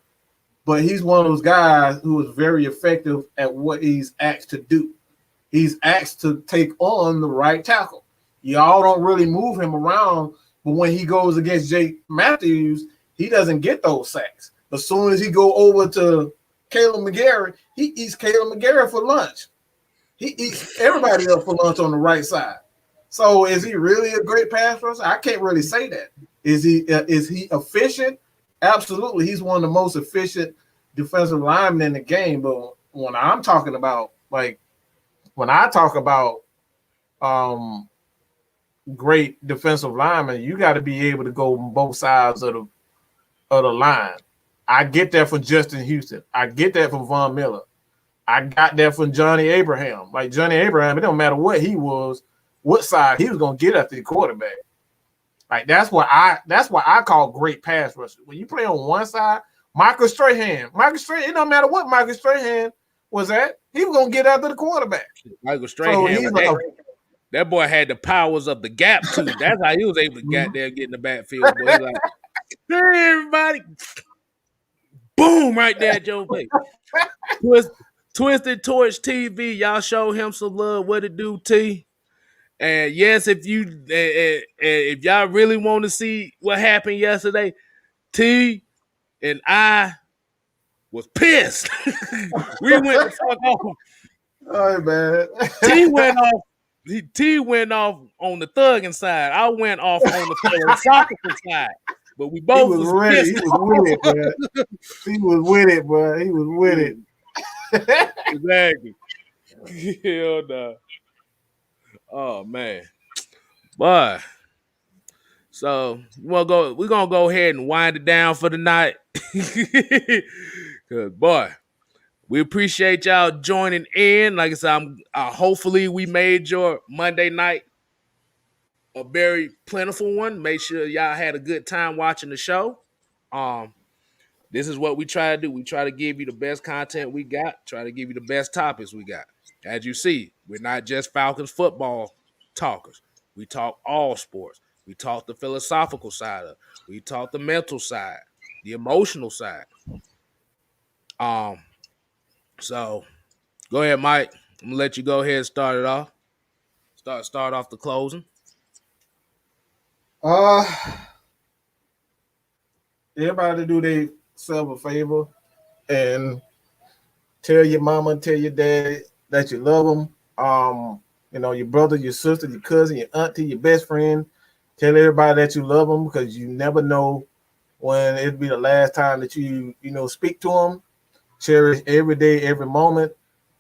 but he's one of those guys who is very effective at what he's asked to do. He's asked to take on the right tackle. Y'all don't really move him around, but when he goes against Jake Matthews, he doesn't get those sacks. As soon as he go over to Caleb McGarry, he eats Caleb McGarry for lunch. He eats everybody else for lunch on the right side. So is he really a great pass rusher? I can't really say that. Is he efficient? Absolutely. He's one of the most efficient defensive linemen in the game. But when I'm talking about, great defensive linemen, you got to be able to go on both sides of the line. I get that from Justin Houston. I get that from Von Miller. I got that from Johnny Abraham. Like Johnny Abraham, it don't matter what he was, what side he was gonna get after the quarterback. Like that's what I call great pass rushers. When you play on one side, Michael Strahan, it don't matter what Michael Strahan was at, he was gonna get after the quarterback. Michael Strahan, that boy had the powers of the gap too. That's how he was able to get there, get in the backfield. Boy, he's like, hey, everybody, boom, right there at your face. Twisted Torch TV, y'all show him some love. What it do, T? And yes, if y'all really want to see what happened yesterday, T and I was pissed. We went the fuck off. All right, man. T went off on the thugging side. I went off on the philosophical side. But we both was ready. He was with it, bro. He was with it, bro. He was with it. Exactly. Hell no. Oh man. Boy. So we're gonna go ahead and wind it down for the night. Cause boy, we appreciate y'all joining in. Like I said, hopefully we made your Monday night a very plentiful one. Make sure y'all had a good time watching the show. This is what we try to do. We try to give you the best content we got, try to give you the best topics we got. As you see, we're not just Falcons football talkers. We talk all sports. We talk the philosophical side of it. We talk the mental side, the emotional side. So go ahead, Mike. I'm gonna let you go ahead and start it off. Start off the closing. Everybody do themselves a favor and tell your mama, tell your dad that you love them. Your brother, your sister, your cousin, your auntie, your best friend. Tell everybody that you love them because you never know when it'll be the last time that you speak to them. Cherish every day, every moment.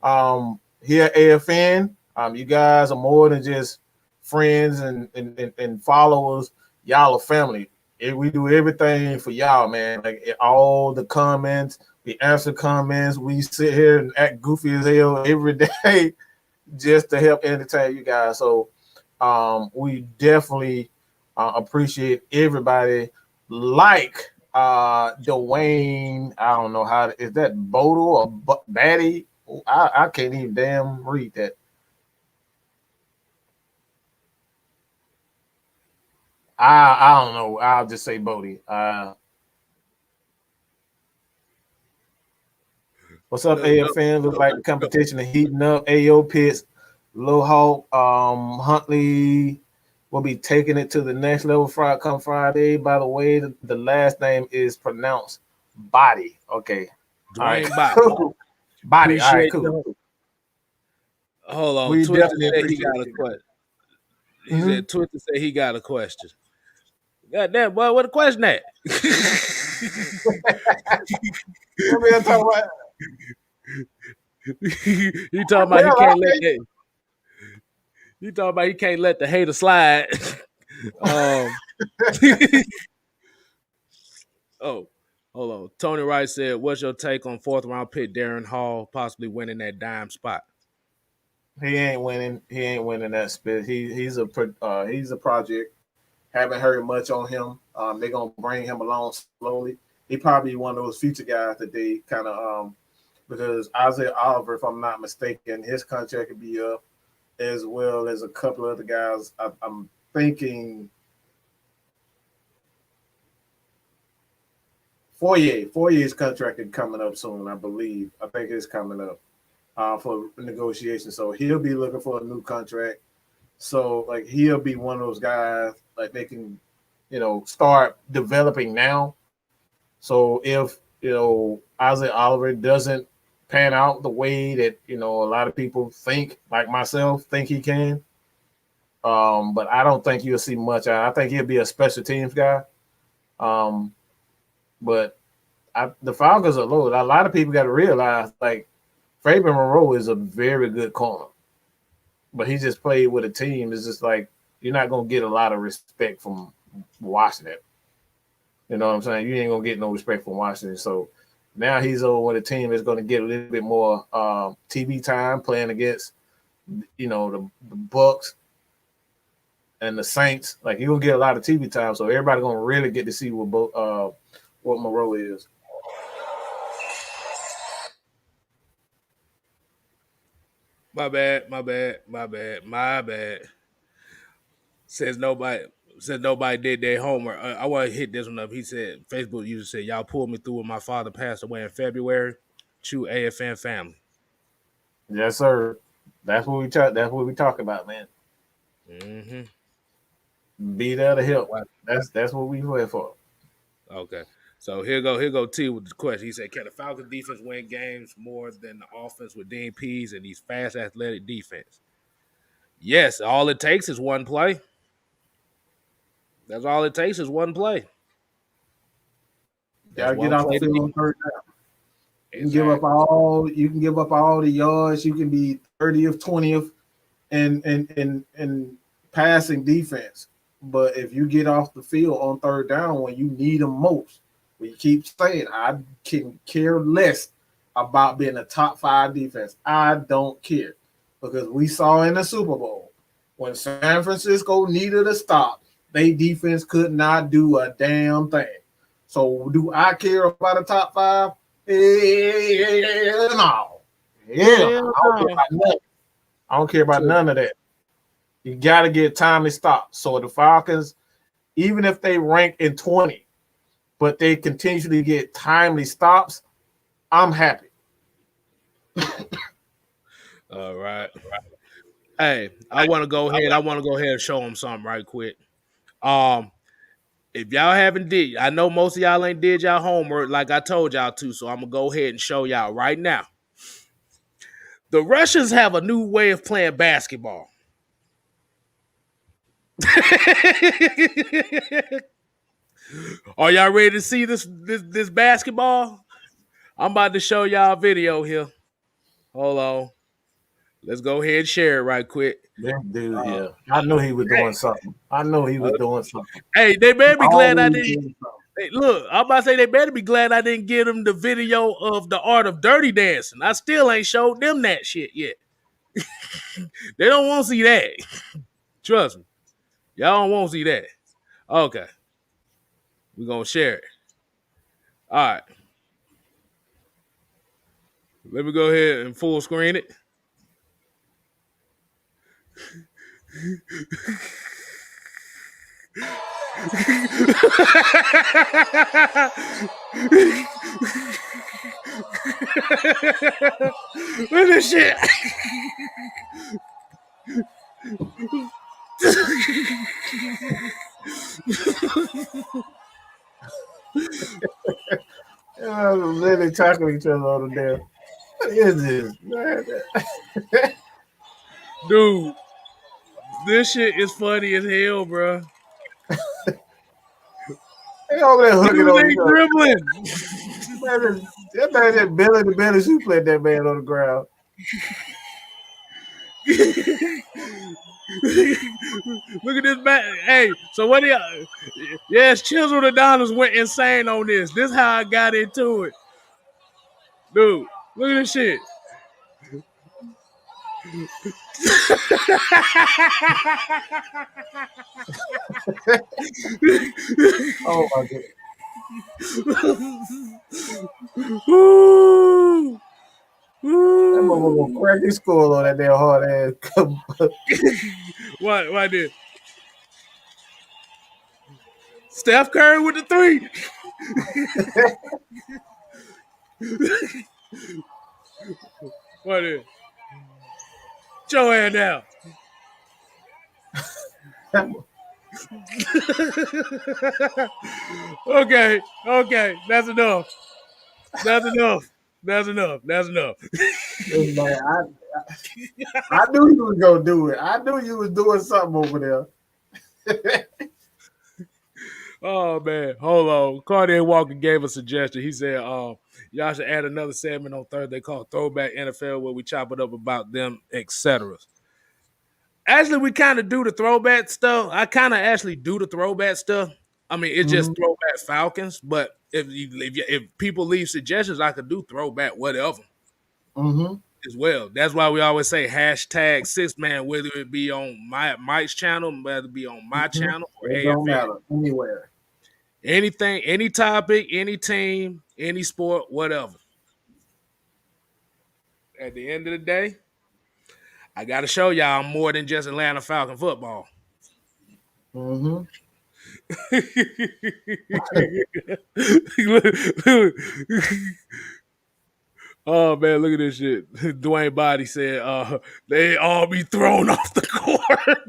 Here at AFN, you guys are more than just friends and followers. Y'all are family. We do everything for y'all, man. Like all the comments, we answer comments. We sit here and act goofy as hell every day just to help entertain you guys. So we definitely appreciate everybody. Like Dwayne, I don't know how is that Bodle or Batty? I can't even damn read that. I don't know. I'll just say Bodie. What's up, AFN? Looks like the competition is heating up. AO Pitts, Low Hawk, Huntley will be taking it to the next level come Friday. By the way, the last name is pronounced Body. Okay. Dwayne Body. All right, cool. Hold on. We Twister definitely said he appreciate got a you. question. He Mm-hmm. said Twister said he got a question. God damn, boy, what a question at? What we talking about? He talking about he Hell, can't let that. He talking about he can't let the hater slide. um, oh, hold on. Tony Wright said, "What's your take on fourth round pick Darren Hall possibly winning that dime spot?" He ain't winning. He ain't winning that spit. He's a project. Haven't heard much on him. They're gonna bring him along slowly. He probably one of those future guys that they kind of because Isaiah Oliver, if I'm not mistaken, his contract could be up as well as a couple of other guys. I'm thinking Fourier's contract is coming up soon, I believe. I think it's coming up for negotiation. So he'll be looking for a new contract. So like he'll be one of those guys like they can, start developing now. So if Isaiah Oliver doesn't pan out the way that a lot of people think, like myself, think he can, but I don't think you'll see much. I think he'll be a special teams guy. But the Falcons are low. A lot of people got to realize like Fabian Moreau is a very good corner, but he just played with a team. It's just like you're not gonna get a lot of respect from Washington. You know what I'm saying? You ain't gonna get no respect from Washington. So now he's over with a team that's gonna get a little bit more TV time playing against the Bucks and the Saints. Like you're gonna get a lot of TV time, so everybody gonna really get to see what Moreau is. My bad. Says nobody did their homework. I want to hit this one up. He said Facebook user said y'all pulled me through when my father passed away in February. True AFN family. Yes, sir. That's what we talk. That's what we talk about, man. Mm-hmm. Be there to help. That's what we here for. Okay. So here go T with the question. He said, "Can the Falcons defense win games more than the offense with Dean Pease and these fast, athletic defense?" Yes. All it takes is one play. That's all it takes is one play. That's Gotta get one off the play to field do. on third down. You can give up Exactly. all the yards. You can be 30th, 20th in passing defense. But if you get off the field on third down when you need them most, we keep saying I can care less about being a top 5 defense. I don't care because we saw in the Super Bowl when San Francisco needed a stop, they defense could not do a damn thing. So do I care about a top 5? No. Yeah, I don't care about none of that. You got to get timely stops. So the Falcons, even if they rank in 20, but they continually get timely stops, I'm happy. All right. Hey, I want to go ahead and show them something right quick. If y'all haven't did, I know most of y'all ain't did y'all homework like I told y'all to, so I'm gonna go ahead and show y'all right now. The Russians have a new way of playing basketball. Are y'all ready to see this basketball? I'm about to show y'all a video here. Hold on. Let's go ahead and share it right quick. That dude here. I knew he was doing something. Hey, they better be glad I didn't. Hey, look, I'm about to say they better be glad I didn't give them the video of the art of dirty dancing. I still ain't showed them that shit yet. They don't want to see that. Trust me. Y'all don't want to see that. Okay. We're going to share it. All right. Let me go ahead and full screen it. Look at this shit. Literally tackling each other on the damn. What is this? Dude, this shit is funny as hell, bro. They over there hooking Dude on ain't each other. dribbling. That man just Billy the Billy Shoe played that man on the ground. Look at this man. Hey, so what do y'all? Yes, Chisel the Dollars went insane on this. This how I got into it. Dude, look at this shit. Oh my god. Woo! That motherfucker gonna crack his skull on that damn hard ass. What did? Steph Curry with the 3. What is? Show hand down. Okay, that's enough. That's enough. Man, I knew you was gonna do it. I knew you was doing something over there. Oh man, hold on. Cardiac Walker gave a suggestion. He said, y'all should add another segment on Thursday called Throwback NFL where we chop it up about them, etc. Actually, we kind of do the throwback stuff. I kind of actually do the throwback stuff. I mean, it's just throwback Falcons, but if people leave suggestions, I could do throwback whatever as well. That's why we always say hashtag 6man, whether it be on Mike's channel, whether it be on my channel or It AFN. don't matter anywhere. Anything, any topic, any team, any sport, whatever. At the end of the day, I got to show y'all I'm more than just Atlanta Falcon football. Oh man, look at this shit. Dwayne Body said, they all be thrown off the court.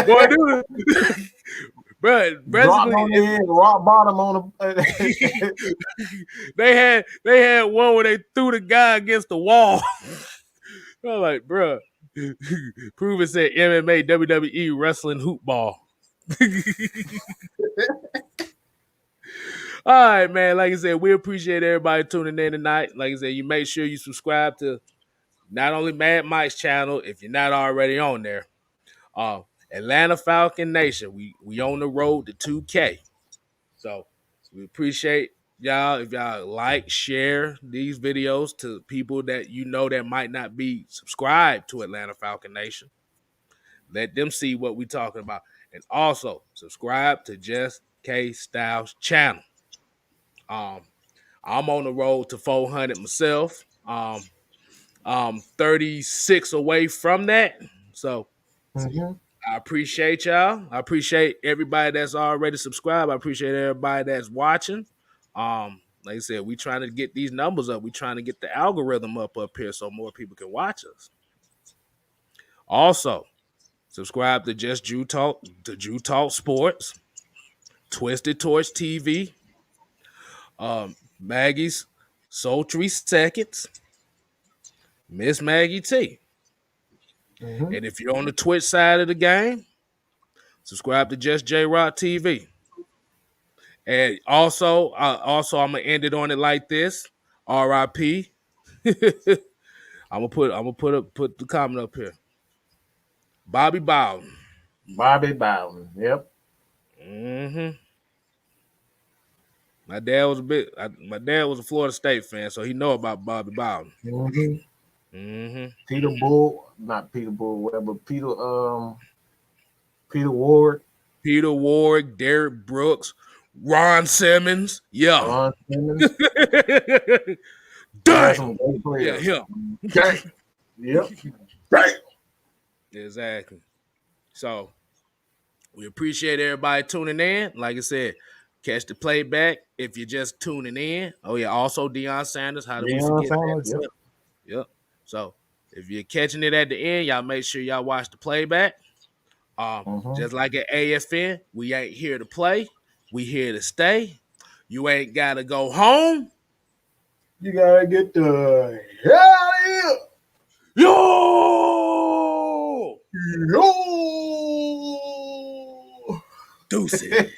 Boy, dude. Bro, basically, rock bottom on the. they had one where they threw the guy against the wall. I'm like, bro. Proven said MMA, WWE, wrestling, hoop ball. All right, man. Like I said, we appreciate everybody tuning in tonight. Like I said, you make sure you subscribe to not only Mad Mike's channel if you're not already on there. Atlanta Falcon Nation. We on the road to 2K. So we appreciate y'all if y'all like, share these videos to people that you know that might not be subscribed to Atlanta Falcon Nation. Let them see what we're talking about. And also subscribe to Just Kstylz channel. I'm on the road to 400 myself. 36 away from that. So I appreciate y'all. I appreciate everybody that's already subscribed. I appreciate everybody that's watching. Like I said, we trying to get these numbers up. We trying to get the algorithm up here so more people can watch us. Also, subscribe to Just Jew Talk, to Jew Talk Sports, Twisted Torch TV, Maggie's Sultry Seconds, Miss Maggie T. And if you're on the Twitch side of the game, subscribe to Just J Rock TV. And also I'm gonna end it on it like this. R.I.P. I'm gonna put the comment up here. Bobby Bowden. Yep. My dad was a Florida State fan, so he know about Bobby Bowden. Peter Bull, not Peter Bull, whatever. Peter Ward. Peter Ward, Derek Brooks, Ron Simmons. Yeah. Ron Simmons. Dang. Yeah, him. Dang. Yep. Dang. Exactly. So we appreciate everybody tuning in. Like I said, catch the playback if you're just tuning in. Oh yeah, also Deion Sanders. How do we forget that? Yep. So if you're catching it at the end, y'all make sure y'all watch the playback. Just like at AFN, we ain't here to play. We here to stay. You ain't gotta go home. You gotta get the hell out of here. Yo! Yo. Deuces.